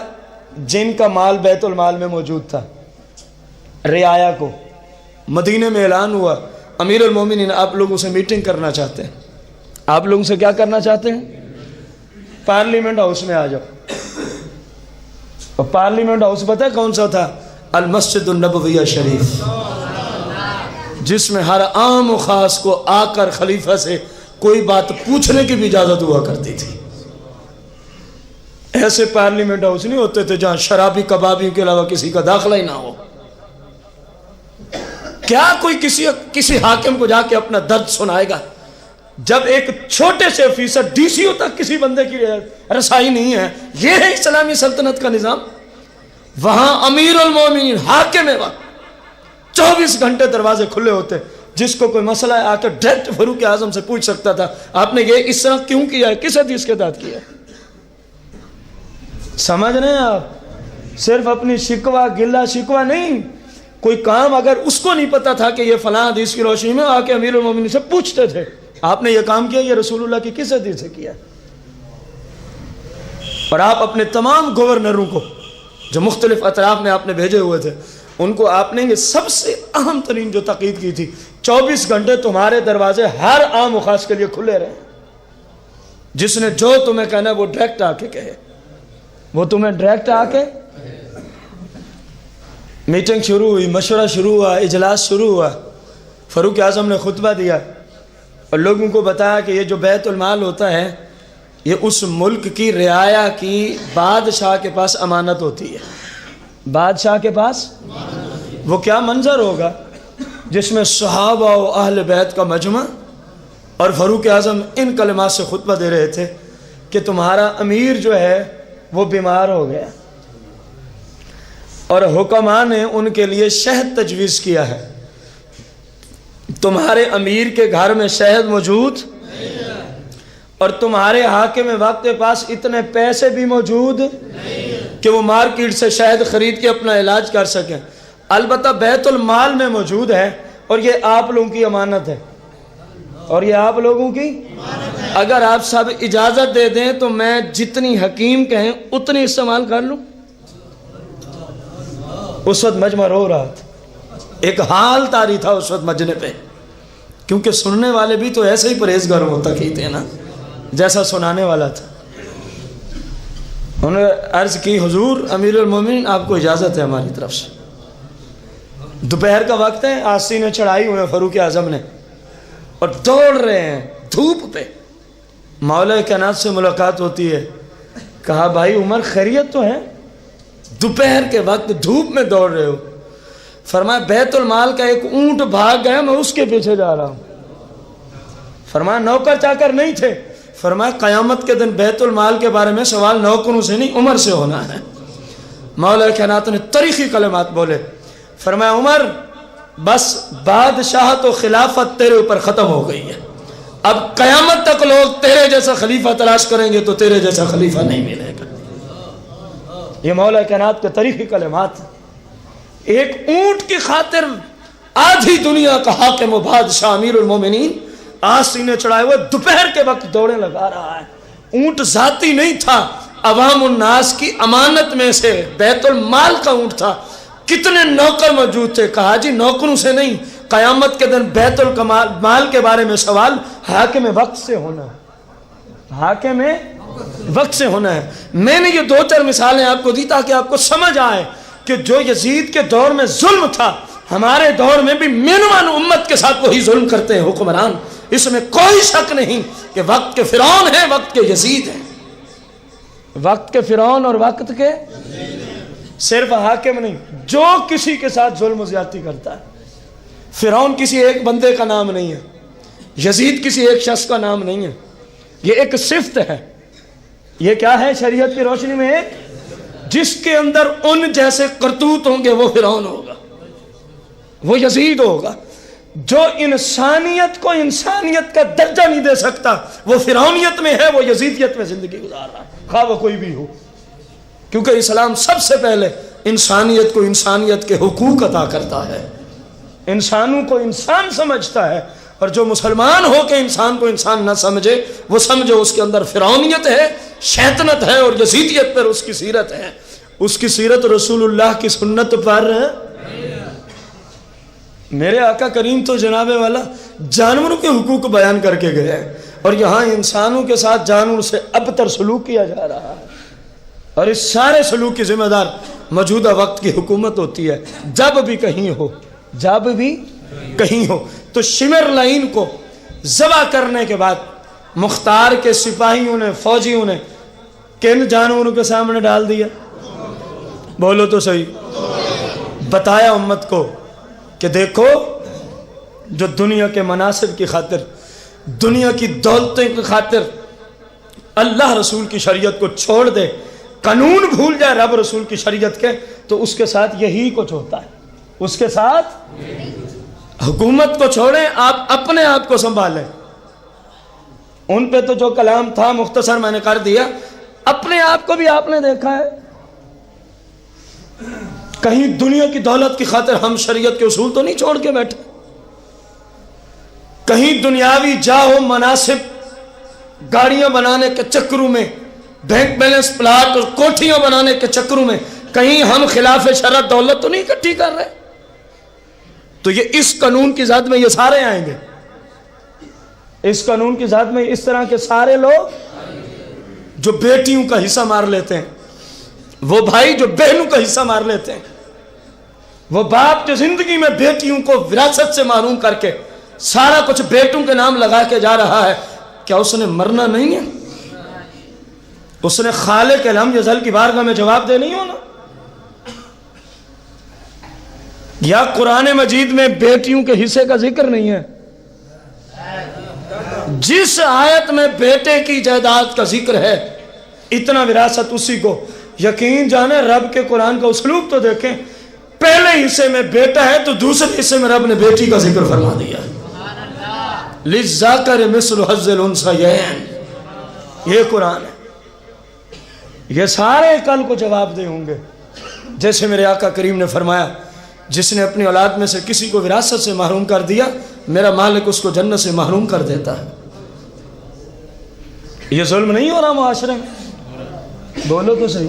جن کا مال بیت المال میں موجود تھا، رعایا کو۔ مدینے میں اعلان ہوا امیر المومنین آپ لوگوں سے میٹنگ کرنا چاہتے ہیں۔ آپ لوگوں سے کیا کرنا چاہتے ہیں؟ پارلیمنٹ ہاؤس میں آ جاؤ۔ اور پارلیمنٹ ہاؤس پتہ ہے کون سا تھا؟ المسجد النبویہ شریف، جس میں ہر عام و خاص کو آ کر خلیفہ سے کوئی بات پوچھنے کی بھی اجازت ہوا کرتی تھی۔ ایسے پارلیمنٹ ہاؤس نہیں ہوتے تھے جہاں شرابی کبابی کے علاوہ کسی کا داخلہ ہی نہ ہو۔ کیا کوئی کسی حاکم کو جا کے اپنا درد سنائے گا جب ایک چھوٹے سے آفیسر ڈی سی او تک کسی بندے کی رسائی نہیں ہے؟ یہ ہے اسلامی سلطنت کا نظام۔ وہاں امیر المومنین حاکم وقت 24 گھنٹے دروازے کھلے ہوتے، جس کو کوئی مسئلہ ہے آ کے ڈائریکٹ فاروق اعظم سے پوچھ سکتا تھا آپ نے یہ اس طرح کیوں کیا ہے، کس حدیث کے تحت کیا ہے؟ سمجھ رہے ہیں آپ؟ صرف اپنی شکوہ گلہ شکوہ نہیں، کوئی کام اگر اس کو نہیں پتا تھا کہ یہ فلاں حدیث کی روشنی میں آ کے امیر المومنین سے پوچھتے تھے آپ نے یہ کام کیا، یہ رسول اللہ کی کس حدیث سے کیا؟ اور آپ اپنے تمام گورنروں کو جو مختلف اطراف میں آپ نے بھیجے ہوئے تھے ان کو آپ نے یہ سب سے اہم ترین جو تاکید کی تھی، 24 گھنٹے تمہارے دروازے ہر عام و خاص کے لیے کھلے رہے، جس نے جو تمہیں کہنا ہے وہ ڈائریکٹ آ کے کہے، وہ تمہیں ڈائریکٹ آ کے۔ میٹنگ شروع ہوئی، مشورہ شروع ہوا، اجلاس شروع ہوا، فاروق اعظم نے خطبہ دیا اور لوگوں کو بتایا کہ یہ جو بیت المال ہوتا ہے یہ اس ملک کی رعایا کی بادشاہ کے پاس امانت ہوتی ہے۔ بادشاہ کے پاس وہ کیا منظر ہوگا جس میں صحابہ و اہل بیت کا مجمع، اور فاروق اعظم ان کلمات سے خطبہ دے رہے تھے کہ تمہارا امیر جو ہے وہ بیمار ہو گیا، اور حکماء نے ان کے لیے شہد تجویز کیا ہے. تمہارے امیر کے گھر میں شہد موجود اور تمہارے حاکم وقت کے پاس اتنے پیسے بھی موجود کہ وہ مارکیٹ سے شہد خرید کے اپنا علاج کر سکیں. البتہ بیت المال میں موجود ہے اور یہ آپ لوگوں کی امانت ہے، اور یہ آپ لوگوں کی اگر آپ سب اجازت دے دیں تو میں جتنی حکیم کہیں اتنی استعمال کر لوں. اس وقت مجمع رو رہا تھا، ایک حال طاری تھا اس وقت مجمع پہ، کیونکہ سننے والے بھی تو ایسے ہی پرہیزگار ہوتا کی تھے نا جیسا سنانے والا تھا. انہوں نے عرض کی حضور امیر المومنین آپ کو اجازت ہے ہماری طرف سے. دوپہر کا وقت ہے، آستینیں چڑھائی ہوئے فاروق اعظم نے اور دوڑ رہے ہیں دھوپ پہ. مولا کائنات سے ملاقات ہوتی ہے، کہا بھائی عمر خیریت تو ہے؟ دوپہر کے وقت دھوپ میں دوڑ رہے ہو؟ فرمایا بیت المال کا ایک اونٹ بھاگ گیا، میں اس کے پیچھے جا رہا ہوں. فرمایا نوکر چاکر نہیں تھے؟ فرمایا قیامت کے دن بیت المال کے بارے میں سوال نوکروں سے نہیں عمر سے ہونا ہے. مولا کائنات نے تاریخی کلمات بولے، فرمایا عمر بس بادشاہت و خلافت تیرے اوپر ختم ہو گئی ہے، اب قیامت تک لوگ تیرے جیسا خلیفہ تلاش کریں گے تو تیرے جیسا خلیفہ نہیں ملے گا. یہ مولا کائنات کے تاریخی کلمات. ایک اونٹ کی خاطر آدھی دنیا کا حاکم و بادشاہ امیر المومنین آستینے چڑھائے ہوئے دوپہر کے وقت دوڑے لگا رہا ہے. اونٹ ذاتی نہیں تھا، عوام الناس کی امانت میں سے بیت المال کا اونٹ تھا. کتنے نوکر موجود تھے؟ کہا جی نوکروں سے نہیں، قیامت کے دن بیت المال کے بارے میں سوال حاکم وقت سے ہونا ہے، حاکم وقت سے ہونا ہے. میں نے یہ 2-4 مثالیں آپ کو دی تاکہ آپ کو سمجھ آئے کہ جو یزید کے دور میں ظلم تھا ہمارے دور میں بھی مینوان امت کے ساتھ وہی ظلم کرتے ہیں حکمران. اس میں کوئی شک نہیں کہ وقت کے فرعون ہیں، وقت کے یزید ہیں. وقت کے فرعون اور وقت کے صرف حاکم نہیں، جو کسی کے ساتھ ظلم و زیادتی کرتا ہے. فرعون کسی ایک بندے کا نام نہیں ہے، یزید کسی ایک شخص کا نام نہیں ہے، یہ ایک صفت ہے. یہ کیا ہے شریعت کی روشنی میں؟ ایک جس کے اندر ان جیسے کرتوت ہوں گے وہ فرعون ہوگا، وہ یزید ہوگا. جو انسانیت کو انسانیت کا درجہ نہیں دے سکتا وہ فرعونیت میں ہے، وہ یزیدیت میں زندگی گزار رہا ہے، خواہ وہ کوئی بھی ہو. کیونکہ اسلام سب سے پہلے انسانیت کو انسانیت کے حقوق عطا کرتا ہے، انسانوں کو انسان سمجھتا ہے. اور جو مسلمان ہو کے انسان کو انسان نہ سمجھے وہ سمجھے اس کے اندر فرعونیت ہے، شیطنت ہے اور یزیدیت پر اس کی سیرت ہے. اس کی سیرت رسول اللہ کی سنت پر ہے. میرے آقا کریم تو جناب والا جانوروں کے حقوق بیان کر کے گئے ہیں، اور یہاں انسانوں کے ساتھ جانوروں سے ابتر سلوک کیا جا رہا ہے. اور اس سارے سلوک کی ذمہ دار موجودہ وقت کی حکومت ہوتی ہے. جب بھی کہیں ہو، جب بھی کہیں ہو تو شمر لائن کو ذبح کرنے کے بعد مختار کے سپاہیوں نے، فوجیوں نے کن جانوروں کے سامنے ڈال دیا؟ بولو تو صحیح. بتایا امت کو کہ دیکھو جو دنیا کے مناصب کی خاطر، دنیا کی دولتیں کی خاطر اللہ رسول کی شریعت کو چھوڑ دے، قانون بھول جائے رب رسول کی شریعت کے، تو اس کے ساتھ یہی کچھ ہوتا ہے. اس کے ساتھ حکومت کو چھوڑیں، آپ اپنے آپ کو سنبھالیں. ان پہ تو جو کلام تھا مختصر میں نے کر دیا. اپنے آپ کو بھی آپ نے دیکھا ہے، کہیں دنیا کی دولت کی خاطر ہم شریعت کے اصول تو نہیں چھوڑ کے بیٹھے. کہیں دنیاوی جاہ مناسب گاڑیاں بنانے کے چکروں میں، بینک بیلنس پلاٹ اور کوٹھیاں بنانے کے چکروں میں کہیں ہم خلاف شرع دولت تو نہیں اکٹھی کر رہے. تو یہ اس قانون کی ذات میں یہ سارے آئیں گے. اس قانون کی ذات میں اس طرح کے سارے لوگ جو بیٹیوں کا حصہ مار لیتے ہیں، وہ بھائی جو بہنوں کا حصہ مار لیتے ہیں، وہ باپ جو زندگی میں بیٹیوں کو وراثت سے محروم کر کے سارا کچھ بیٹوں کے نام لگا کے جا رہا ہے، کیا اس نے مرنا نہیں ہے؟ اس نے خالق لم یزل کی بارگاہ میں جواب دے نہیں ہونا؟ یا قرآن مجید میں بیٹیوں کے حصے کا ذکر نہیں ہے؟ جس آیت میں بیٹے کی جائیداد کا ذکر ہے اتنا وراثت اسی کو. یقین جانے رب کے قرآن کا اسلوب تو دیکھیں، پہلے حصے میں بیٹا ہے تو دوسرے حصے میں رب نے بیٹی کا ذکر فرما دیا، لِلذَّكَرِ مِثْلُ حَظِّ الْأُنثَيَيْنِ، یہ قرآن ہے۔ یہ سارے کل کو جواب دے ہوں گے، جیسے میرے آقا کریم نے فرمایا جس نے اپنی اولاد میں سے کسی کو وراثت سے محروم کر دیا، میرا مالک اس کو جنت سے محروم کر دیتا ہے۔ یہ ظلم نہیں ہو رہا معاشرے میں؟ بولو تو صحیح۔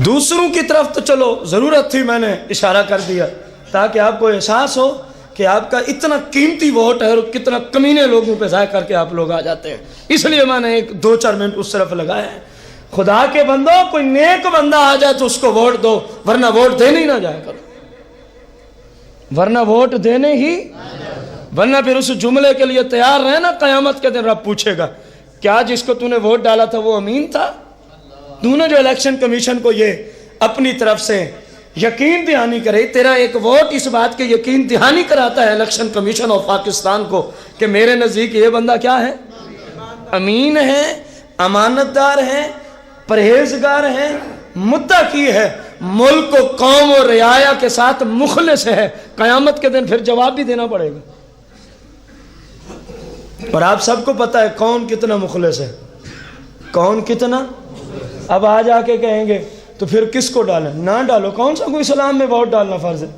دوسروں کی طرف تو چلو ضرورت تھی، میں نے اشارہ کر دیا تاکہ آپ کو احساس ہو کہ آپ کا اتنا قیمتی ووٹ ہے اور کتنا کمینے لوگوں پہ ضائع کر کے آپ لوگ آ جاتے ہیں، اس لیے میں نے 2-4 منٹ اس طرف لگایا ہے۔ خدا کے بندو، کوئی نیک بندہ آ جائے تو اس کو ووٹ دو، ورنہ ووٹ دینے ہی نہ جایا کرو، ورنہ ووٹ دینے ہی، ورنہ پھر اس جملے کے لیے تیار رہے نا، قیامت کے دن رب پوچھے گا کیا جس کو تو نے ووٹ ڈالا تھا وہ امین تھا؟ تو نے جو الیکشن کمیشن کو یہ اپنی طرف سے یقین دہانی کرے، تیرا ایک ووٹ اس بات کے یقین دہانی کراتا ہے الیکشن کمیشن آف پاکستان کو کہ میرے نزدیک یہ بندہ کیا ہے؟ امین ہے، امانت دار ہے، پرہیزگار ہے، متقی ہے، ملک و قوم و رعایا کے ساتھ مخلص ہے۔ قیامت کے دن پھر جواب بھی دینا پڑے گا، اور آپ سب کو پتہ ہے کون کتنا مخلص ہے، کون کتنا۔ اب آ جا کے کہیں گے تو پھر کس کو ڈالیں؟ نہ ڈالو، کون سا کوئی اسلام میں ووٹ ڈالنا فرض ہے؟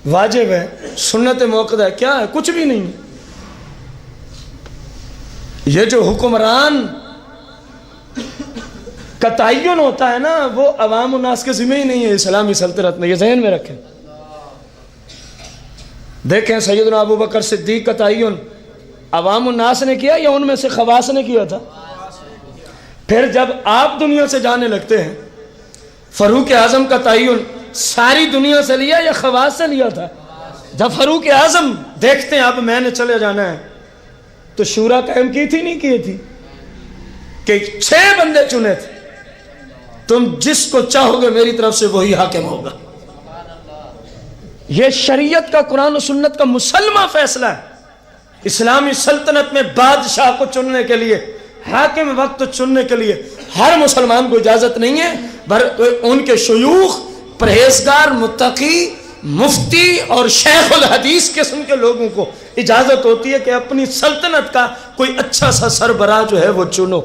واجب ہے، سنت موقع ہے، کیا ہے؟ کچھ بھی نہیں۔ یہ جو حکمران کا تعین ہوتا ہے نا، وہ عوام الناس کے ذمہ ہی نہیں ہے اسلامی سلطنت میں، یہ ذہن میں رکھیں۔ دیکھیں سیدنا ابو بکر صدیق کا تعین عوام الناس نے کیا یا ان میں سے خواص نے کیا تھا؟ پھر جب آپ دنیا سے جانے لگتے ہیں، فاروق اعظم کا تعین ساری دنیا سے لیا یا خواص سے لیا تھا؟ جب فاروق اعظم دیکھتے ہیں اب میں نے چلے جانا ہے، تو شورا قائم کی تھی نہیں کی تھی کہ 6 بندے چنے تھے، تم جس کو چاہو گے میری طرف سے وہی حاکم ہوگا۔ یہ شریعت کا، قرآن و سنت کا مسلمہ فیصلہ ہے۔ اسلامی سلطنت میں بادشاہ کو چننے کے لیے، حاکم وقت چننے کے لیے ہر مسلمان کو اجازت نہیں ہے، ان کے شیوخ، پرہیزگار، متقی، مفتی اور شیخ الحدیث قسم کے لوگوں کو اجازت ہوتی ہے کہ اپنی سلطنت کا کوئی اچھا سا سربراہ جو ہے وہ چنو۔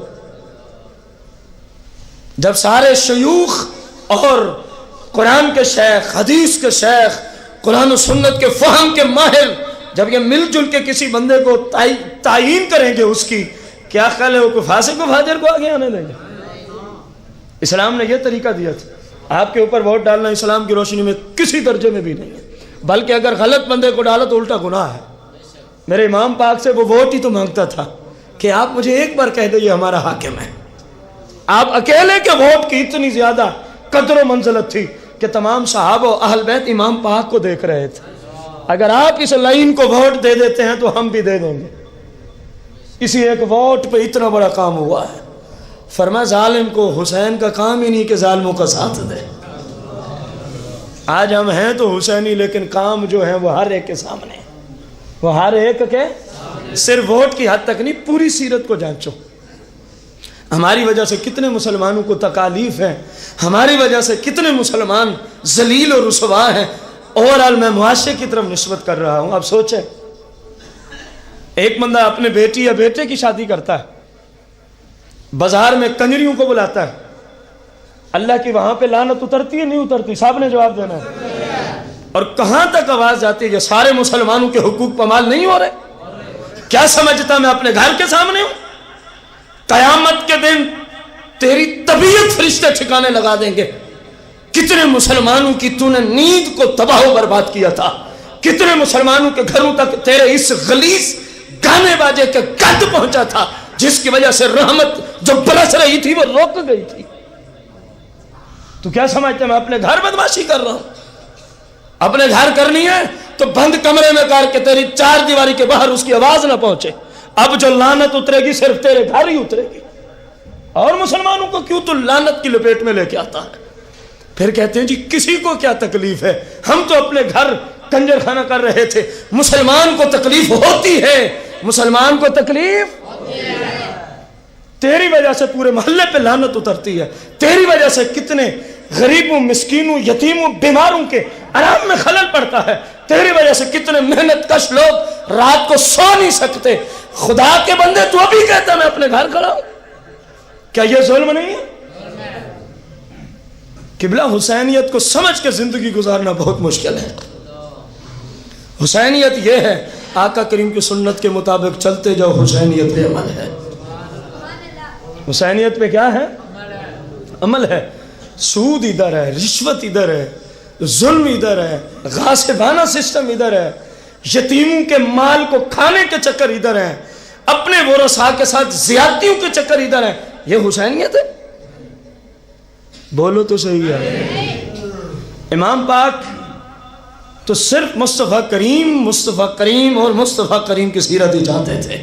جب سارے شیوخ اور قرآن کے شیخ، حدیث کے شیخ، قرآن و سنت کے فہم کے ماہر جب یہ مل جل کے کسی بندے کو تعیین کریں گے اس کی، کیا خیال ہے وہ کوئی فاسق و فاجر کو آگے آنے دیں گے؟ اسلام نے یہ طریقہ دیا تھا۔ آپ کے اوپر ووٹ ڈالنا اسلام کی روشنی میں کسی درجے میں بھی نہیں ہے، بلکہ اگر غلط بندے کو ڈالا تو الٹا گناہ ہے۔ میرے امام پاک سے وہ ووٹ ہی تو مانگتا تھا کہ آپ مجھے ایک بار کہہ دیں یہ ہمارا حاکم ہے۔ آپ اکیلے کے ووٹ کی اتنی زیادہ قدر و منزلت تھی کہ تمام صحابہ و اہل بیت امام پاک کو دیکھ رہے تھے۔ اگر آپ اس لائن کو ووٹ دے دیتے ہیں تو ہم بھی دے دیں گے۔ اسی ایک ووٹ پہ اتنا بڑا کام ہوا ہے۔ فرمایا ظالم کو حسین کا کام ہی نہیں کہ ظالموں کا ساتھ دے۔ آج ہم ہیں تو حسینی، لیکن کام جو ہے وہ ہر ایک کے سامنے، وہ ہر ایک کے، صرف ووٹ کی حد تک نہیں، پوری سیرت کو جانچو۔ ہماری وجہ سے کتنے مسلمانوں کو تکالیف ہے، ہماری وجہ سے کتنے مسلمان ذلیل اور رسوا ہیں۔ اوورآل میں معاشرے کی طرف نسبت کر رہا ہوں۔ آپ سوچیں، ایک بندہ اپنے بیٹی یا بیٹے کی شادی کرتا ہے، بازار میں کنجریوں کو بلاتا ہے، اللہ کی وہاں پہ لعنت اترتی ہے نہیں اترتی؟ صاحب نے جواب دینا ہے۔ اور کہاں تک آواز جاتی ہے کہ سارے مسلمانوں کے حقوق پامال نہیں ہو رہے؟ کیا سمجھتا میں اپنے گھر کے سامنے ہوں؟ قیامت کے دن تیری طبیعت فرشتے ٹھکانے لگا دیں گے۔ کتنے مسلمانوں کی تو نے نیند کو تباہ و برباد کیا تھا، کتنے مسلمانوں کے گھروں تک تیرے اس غلیظ گانے باجے کے گند پہنچا تھا جس کی وجہ سے رحمت جو برس رہی تھی وہ رک گئی تھی۔ تو کیا سمجھتے میں اپنے گھر بدماشی کر رہا ہوں؟ اپنے گھر کرنی ہے تو بند کمرے میں کر کے تیری 4 دیواری کے باہر اس کی آواز نہ پہنچے۔ اب جو لعنت اترے گی صرف تیرے گھر ہی اترے گی، اور مسلمانوں کو کیوں تو لعنت کی لپیٹ میں لے کے آتا ہے؟ پھر کہتے ہیں جی کسی کو کیا تکلیف ہے، ہم تو اپنے گھر کنجر خانہ کر رہے تھے۔ مسلمان کو تکلیف ہوتی ہے، مسلمان کو تکلیف ہوتی ہے۔ تیری وجہ سے پورے محلے پہ لعنت اترتی ہے، تیری وجہ سے کتنے غریبوں، مسکینوں، یتیموں، بیماروں کے آرام میں خلل پڑتا ہے، تیری وجہ سے کتنے محنت کش لوگ رات کو سو نہیں سکتے۔ خدا کے بندے تو ابھی کہتا میں اپنے گھر کھڑا ہوں، کیا یہ ظلم نہیں ہے؟ قبلہ حسینیت کو سمجھ کے زندگی گزارنا بہت مشکل ہے۔ حسینیت یہ ہے، آقا کریم کی سنت کے مطابق چلتے جاؤ، حسینیت پہ عمل ہے۔ حسینیت پہ کیا ہے؟ عمل ہے۔ سود ادھر ہے، رشوت ادھر ہے، ظلم ادھر ہے، غاصبانہ سسٹم ادھر ہے، یتیموں کے مال کو کھانے کے چکر ادھر ہے، اپنے ورثاء کے ساتھ زیادتیوں کے چکر ادھر ہے۔ یہ حسینیت ہے؟ بولو تو صحیح ہے۔ امام پاک تو صرف مصطفیٰ کریم اور مصطفیٰ کریم کی سیرت ہی چاہتے تھے،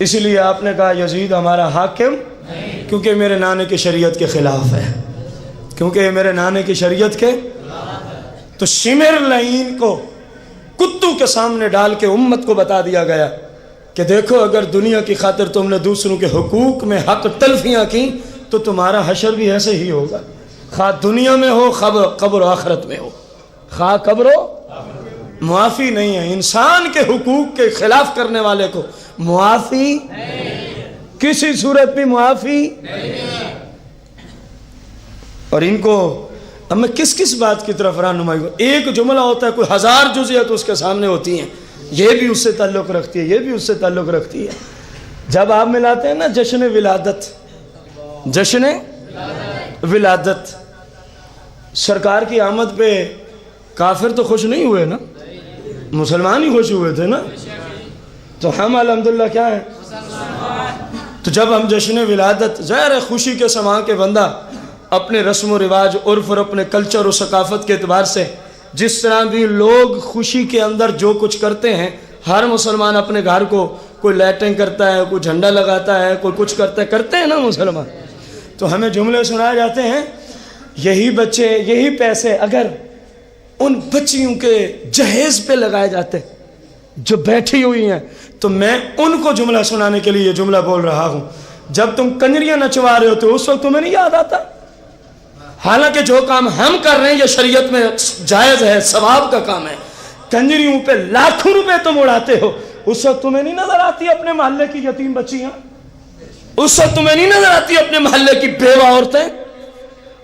اسی لیے آپ نے کہا یزید ہمارا حاکم کیونکہ میرے نانے کی شریعت کے خلاف ہے، کیونکہ میرے نانے کی شریعت کے۔ تو شمر لعین کو کتوں کے سامنے ڈال کے امت کو بتا دیا گیا کہ دیکھو اگر دنیا کی خاطر تم نے دوسروں کے حقوق میں حق تلفیاں کی تو تمہارا حشر بھی ایسے ہی ہوگا، خواہ دنیا میں ہو قبر و آخرت میں ہو، خواہ قبر و معافی نہیں ہے۔ انسان کے حقوق کے خلاف کرنے والے کو معافی کسی صورت بھی معافی۔ اور ان کو اب میں کس بات کی طرف رہنمائی ہوں؟ ایک جملہ ہوتا ہے، کوئی 1000 جزئیات اس کے سامنے ہوتی ہیں، یہ بھی اس سے تعلق رکھتی ہے، یہ بھی اس سے تعلق رکھتی ہے۔ جب آپ ملاتے ہیں نا جشن ولادت، سرکار کی آمد پہ کافر تو خوش نہیں ہوئے نا، مسلمان ہی خوش ہوئے تھے نا، تو ہم الحمدللہ کیا ہیں؟ تو جب ہم جشن ولادت، ظاہر ہے خوشی کے سما کے بندہ اپنے رسم و رواج، عرف اور اپنے کلچر و ثقافت کے اعتبار سے جس طرح بھی لوگ خوشی کے اندر جو کچھ کرتے ہیں، ہر مسلمان اپنے گھر کو کوئی لائٹنگ کرتا ہے، کوئی جھنڈا لگاتا ہے، کوئی کچھ کرتے ہیں نا مسلمان۔ تو ہمیں جملے سنائے جاتے ہیں، یہی بچے، یہی پیسے اگر ان بچیوں کے جہیز پہ لگائے جاتے جو بیٹھی ہوئی ہیں، تو میں ان کو جملہ سنانے کے لیے یہ جملہ بول رہا ہوں۔ جب تم کنجریاں نچوا رہے ہوتے اس وقت تمہیں نہیں یاد آتا؟ حالانکہ جو کام ہم کر رہے ہیں یہ شریعت میں جائز ہے، ثواب کا کام ہے۔ کنجریوں پہ لاکھوں روپے تم اڑاتے ہو، اس وقت تمہیں نہیں نظر آتی اپنے محلے کی یتیم بچیاں؟ اس وقت تمہیں نہیں نظر آتی اپنے محلے کی بیوہ عورتیں؟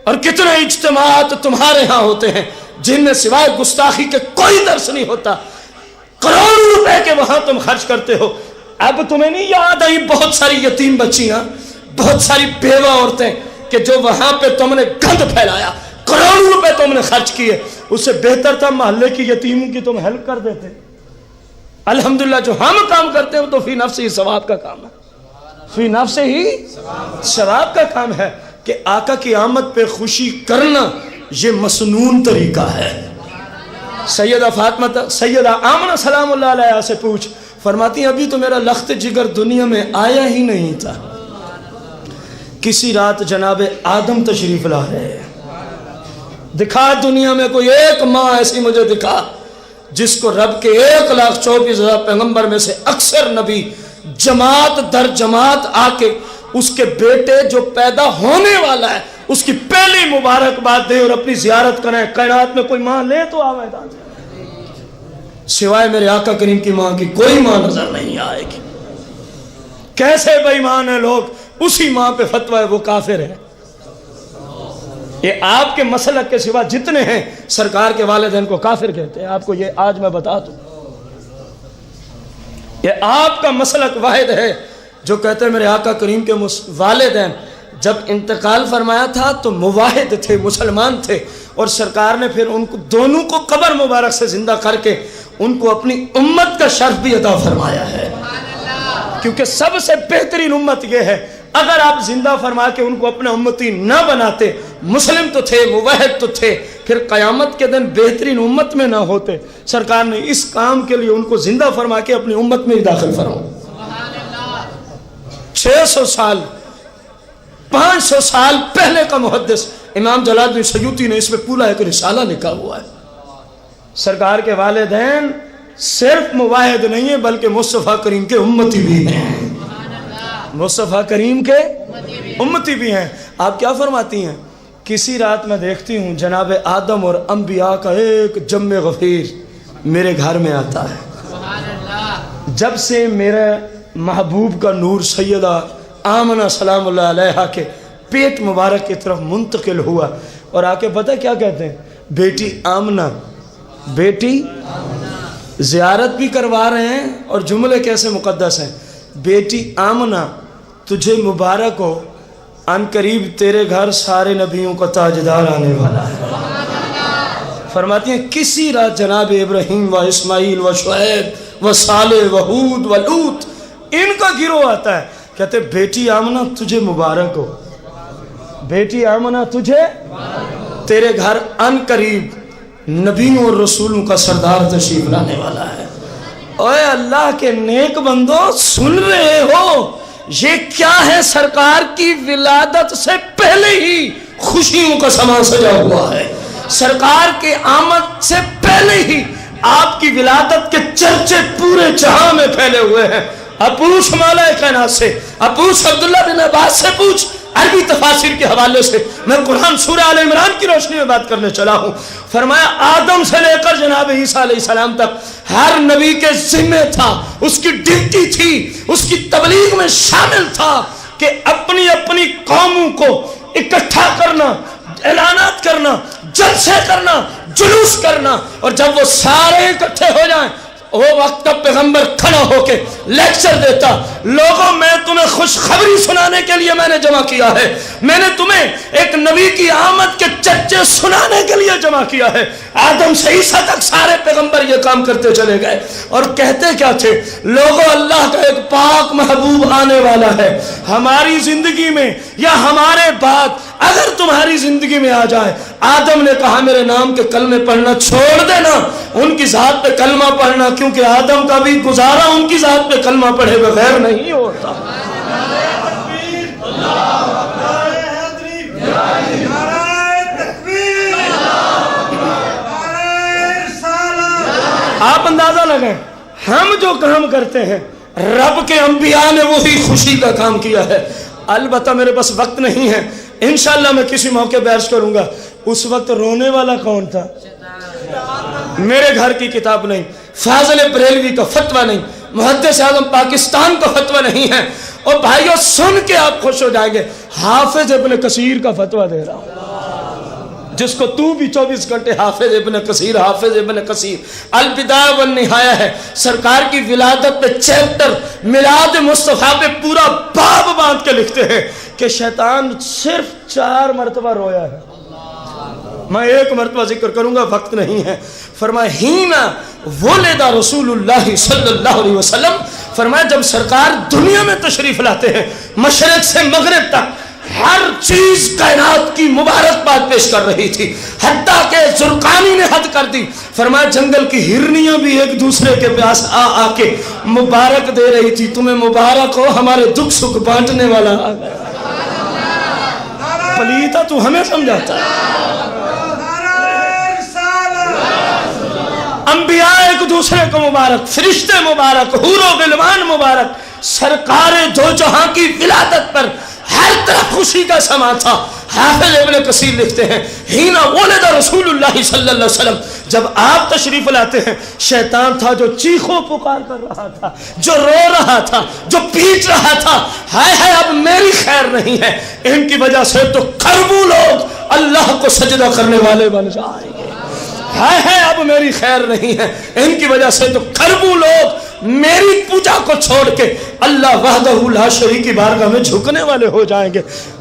اور کتنے اجتماعات تمہارے ہاں ہوتے ہیں جن میں سوائے گستاخی کے کوئی درس نہیں ہوتا، کروڑوں روپے کے وہاں تم خرچ کرتے ہو۔ اب تمہیں نہیں یاد آئی بہت ساری یتیم بچیاں، بہت ساری بیوہ عورتیں کہ جو وہاں پہ تم نے گند پھیلایا، کروڑوں روپے تم نے خرچ کیے، اس سے بہتر تھا محلے کی یتیموں کی تم ہیلپ کر دیتے۔ الحمدللہ جو ہم کام کرتے ہیں تو فی نفس ہی ثواب کا کام ہے، فی نفس ہی ثواب کا کام ہے کہ آقا کی آمد پہ خوشی کرنا یہ مسنون طریقہ ہے۔ سیدہ فاطمہ، سیدہ آمنہ سلام اللہ علیہ سے پوچھ، فرماتی ہیں ابھی تو میرا لخت جگر دنیا میں آیا ہی نہیں تھا، کسی رات جناب آدم تشریف لا رہے ہیں، دکھا دنیا میں کوئی ایک ماں ایسی مجھے دکھا جس کو رب کے 1,24,000 پیغمبر میں سے اکثر نبی جماعت در جماعت آ کے اس کے بیٹے جو پیدا ہونے والا ہے اس کی پہلی مبارکباد دے اور اپنی زیارت کریں۔ کائنات میں کوئی ماں لے تو آوے میدان سوائے میرے آقا کریم کی ماں کی کوئی ماں نظر نہیں آئے گی۔ کیسے بے ایمان ہیں لوگ، اسی ماں پہ فتوی ہے وہ کافر ہے۔ یہ آپ کے مسلک کے سوا جتنے ہیں سرکار کے والدین کو کافر کہتے ہیں، آپ کو یہ آج میں بتا دوں، یہ آپ کا مسلک واحد ہے جو کہتے ہیں میرے آقا کریم کے والدین جب انتقال فرمایا تھا تو موحد تھے، مسلمان تھے، اور سرکار نے پھر ان کو دونوں کو قبر مبارک سے زندہ کر کے ان کو اپنی امت کا شرف بھی عطا فرمایا ہے، کیونکہ سب سے بہترین امت یہ ہے۔ اگر آپ زندہ فرما کے ان کو اپنے امتی نہ بناتے، مسلم تو تھے، موحد تو تھے، پھر قیامت کے دن بہترین امت میں نہ ہوتے۔ سرکار نے اس کام کے لیے ان کو زندہ فرما کے اپنی امت میں ہی داخل فرمایا۔ 600 سال 500 سال پہلے کا محدث امام جلال الدین سیوطی نے اس میں پورا ایک رسالہ لکھا ہوا ہے۔ سرکار کے والدین صرف مواحد نہیں ہیں بلکہ مصطفیٰ کریم کے امتی بھی ہیں۔ مصطفیٰ کریم کے امتی بھی ہیں۔ آپ کیا فرماتی ہیں؟ کسی رات میں دیکھتی ہوں جناب آدم اور انبیاء کا ایک جم غفیر میرے گھر میں آتا ہے۔ جب سے میرے محبوب کا نور سیدہ آمنہ سلام اللہ علیہا کے پیٹ مبارک کی طرف منتقل ہوا، اور آ کے پتہ کیا کہتے ہیں؟ بیٹی آمنہ، بیٹی زیارت بھی کروا رہے ہیں، اور جملے کیسے مقدس ہیں، بیٹی آمنہ تجھے مبارک ہو، ان قریب تیرے گھر سارے نبیوں کا تاجدار آنے والا ہے۔ فرماتی ہیں کسی رات جناب ابراہیم و اسماعیل و شعیب و صالح و ہود و لوط ان کا گروہ آتا ہے، کہتے بیٹی آمنہ تجھے مبارک ہو، بیٹی آمنہ تجھے، تیرے گھر ان قریب نبیوں اور رسولوں کا سردار تشریف لانے والا ہے۔ اوے اللہ کے نیک بندو سن رہے ہو، یہ کیا ہے؟ سرکار کی ولادت سے پہلے ہی خوشیوں کا سما سجا ہوا ہے، سرکار کے آمد سے پہلے ہی آپ کی ولادت کے چرچے پورے جہاں میں پھیلے ہوئے ہیں۔ اب پوچھ مولا کائنات سے، اب پوچھ عبداللہ بن عباس سے، پوچھ عربی تفاسیر کے حوالے سے۔ میں قرآن سورہ آل عمران کی روشنی میں بات کرنے چلا ہوں۔ فرمایا آدم سے لے کر جناب عیسیٰ علیہ السلام تک ہر نبی کے ذمہ تھا، اس کی ڈیوٹی تھی، اس کی تبلیغ میں شامل تھا کہ اپنی اپنی قوموں کو اکٹھا کرنا، اعلانات کرنا، جلسے کرنا، جلوس کرنا، اور جب وہ سارے اکٹھے ہو جائیں وہ وقت کا پیغمبر کھڑا ہو کے لیکچر دیتا، لوگوں میں تمہیں خوشخبری سنانے کے لیے میں نے جمع کیا ہے، میں نے تمہیں ایک نبی کی آمد کے چرچے سنانے کے لیے جمع کیا ہے۔ آدم سے عیسیٰ تک سارے پیغمبر یہ کام کرتے چلے گئے، اور کہتے کیا تھے؟ لوگوں اللہ کا ایک پاک محبوب آنے والا ہے، ہماری زندگی میں یا ہمارے بعد اگر تمہاری زندگی میں آ جائے۔ آدم نے کہا میرے نام کے کلمے پڑھنا چھوڑ دینا، ان کی ذات پہ کلمہ پڑھنا، کیونکہ آدم کا بھی گزارا ان کی ذات پہ کلمہ پڑھے بغیر نہیں ہوتا۔ آپ اندازہ لگائیں ہم جو کام کرتے ہیں رب کے انبیاء نے وہی خوشی کا کام کیا ہے۔ البتہ میرے پاس وقت نہیں ہے، انشاءاللہ میں کسی موقع پہ عرض کروں گا اس وقت رونے والا کون تھا؟ میرے گھر کی کتاب نہیں، فاضل بریلوی کا فتویٰ نہیں، محدث اعظم پاکستان کا فتویٰ نہیں ہے، اور بھائیوں سن کے آپ خوش ہو جائیں گے، حافظ ابن کثیر کا فتویٰ دے رہا ہوں، جس کو تو بھی 24 گھنٹے حافظ ابن کثیر حافظ ابن کثیر البدایہ والنہایہ ہے۔ سرکار کی ولادت پہ چیپٹر میلاد مصطفیٰ پہ پورا باب باندھ کے لکھتے ہیں کہ شیطان صرف 4 مرتبہ رویا ہے، میں ایک مرتبہ ذکر کروں گا، وقت نہیں ہے۔ فرمایا ہینا ولد رسول اللہ صلی اللہ علیہ وسلم، فرمایا جب سرکار دنیا میں تشریف لاتے ہیں مشرق سے مغرب تک ہر چیز کائنات کی مبارکباد پیش کر رہی تھی، حتیٰ کہ زرقانی نے حد کر دی، فرمایا جنگل کی ہرنیاں بھی ایک دوسرے کے پاس آ کے مبارک دے رہی تھی، تمہیں مبارک ہو ہمارے دکھ سکھ بانٹنے والا آ گیا۔ پلیتا تو ہمیں سمجھاتا ہے، انبیاء ایک دوسرے کو مبارک، فرشتے مبارک، حور و غلمان مبارک، سرکار دو جہاں کی ولادت پر ہر طرف خوشی کا سما تھا۔ حافظ ابن کثیر لکھتے ہیں ہینا ولد رسول اللہ صلی اللہ علیہ وسلم، جب آپ تشریف لاتے ہیں شیطان تھا جو چیخو پکار کر رہا تھا، جو رو رہا تھا، جو پیٹ رہا تھا، ہائے ہائے اب میری خیر نہیں ہے، ان کی وجہ سے تو کروڑوں لوگ اللہ کو سجدہ کرنے والے بن جائیں گے، ہائے ہائے اب میری خیر نہیں ہے، ان کی وجہ سے تو کروڑوں لوگ میری پوجا کو چھوڑ کے اللہ وحدہ لا شریک کی بارگاہ میں جھکنے والے ہو جائیں گے۔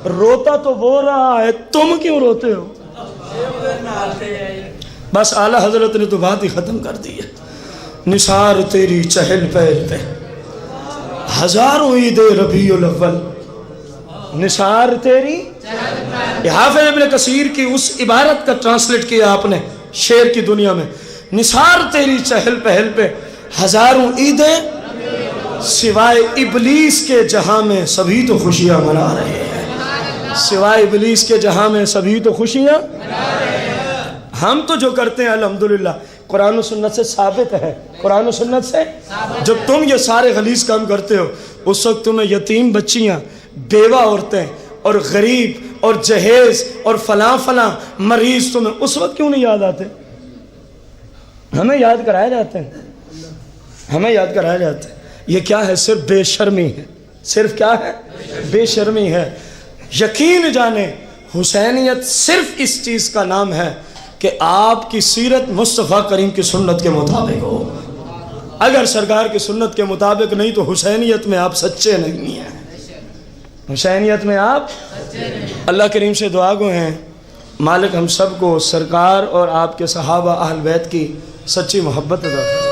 روتا تو وہ رہا ہے، تم کیوں روتے ہو؟ بس اعلیٰ حضرت نے تو بات ہی ختم کر دی ہے۔ نثار تیری چہل پہل پہ ہزاروں عید ربیع الاول، نثار تیری، حافظ ابن کثیر کی اس عبارت کا ٹرانسلیٹ کیا آپ نے شعر کی دنیا میں، نثار تیری چہل پہل پہ ہزاروں عیدیں، سوائے ابلیس کے جہاں میں سبھی تو خوشیاں منا رہے ہیں، سوائے ابلیس کے جہاں میں سبھی تو خوشیاں، ہم تو جو کرتے ہیں الحمدللہ قرآن و سنت سے ثابت ہے، قرآن و سنت سے۔ جب تم یہ سارے غلیظ کام کرتے ہو اس وقت تمہیں یتیم بچیاں، بیوہ عورتیں اور غریب اور جہیز اور فلاں فلاں مریض تمہیں اس وقت کیوں نہیں یاد آتے؟ ہمیں یاد کرائے جاتے ہیں، ہمیں یاد کرائے جاتے ہیں۔ یہ کیا ہے؟ صرف بے شرمی ہے، صرف کیا ہے؟ بے شرمی ہے۔ یقین جانے حسینیت صرف اس چیز کا نام ہے کہ آپ کی سیرت مصطفیٰ کریم کی سنت کے مطابق ہو۔ اگر سرکار کی سنت کے مطابق نہیں تو حسینیت میں آپ سچے نہیں ہیں، حسینیت میں آپ۔ اللہ کریم سے دعا گو ہیں مالک ہم سب کو سرکار اور آپ کے صحابہ اہل بیت کی سچی محبت عطا فرمائے۔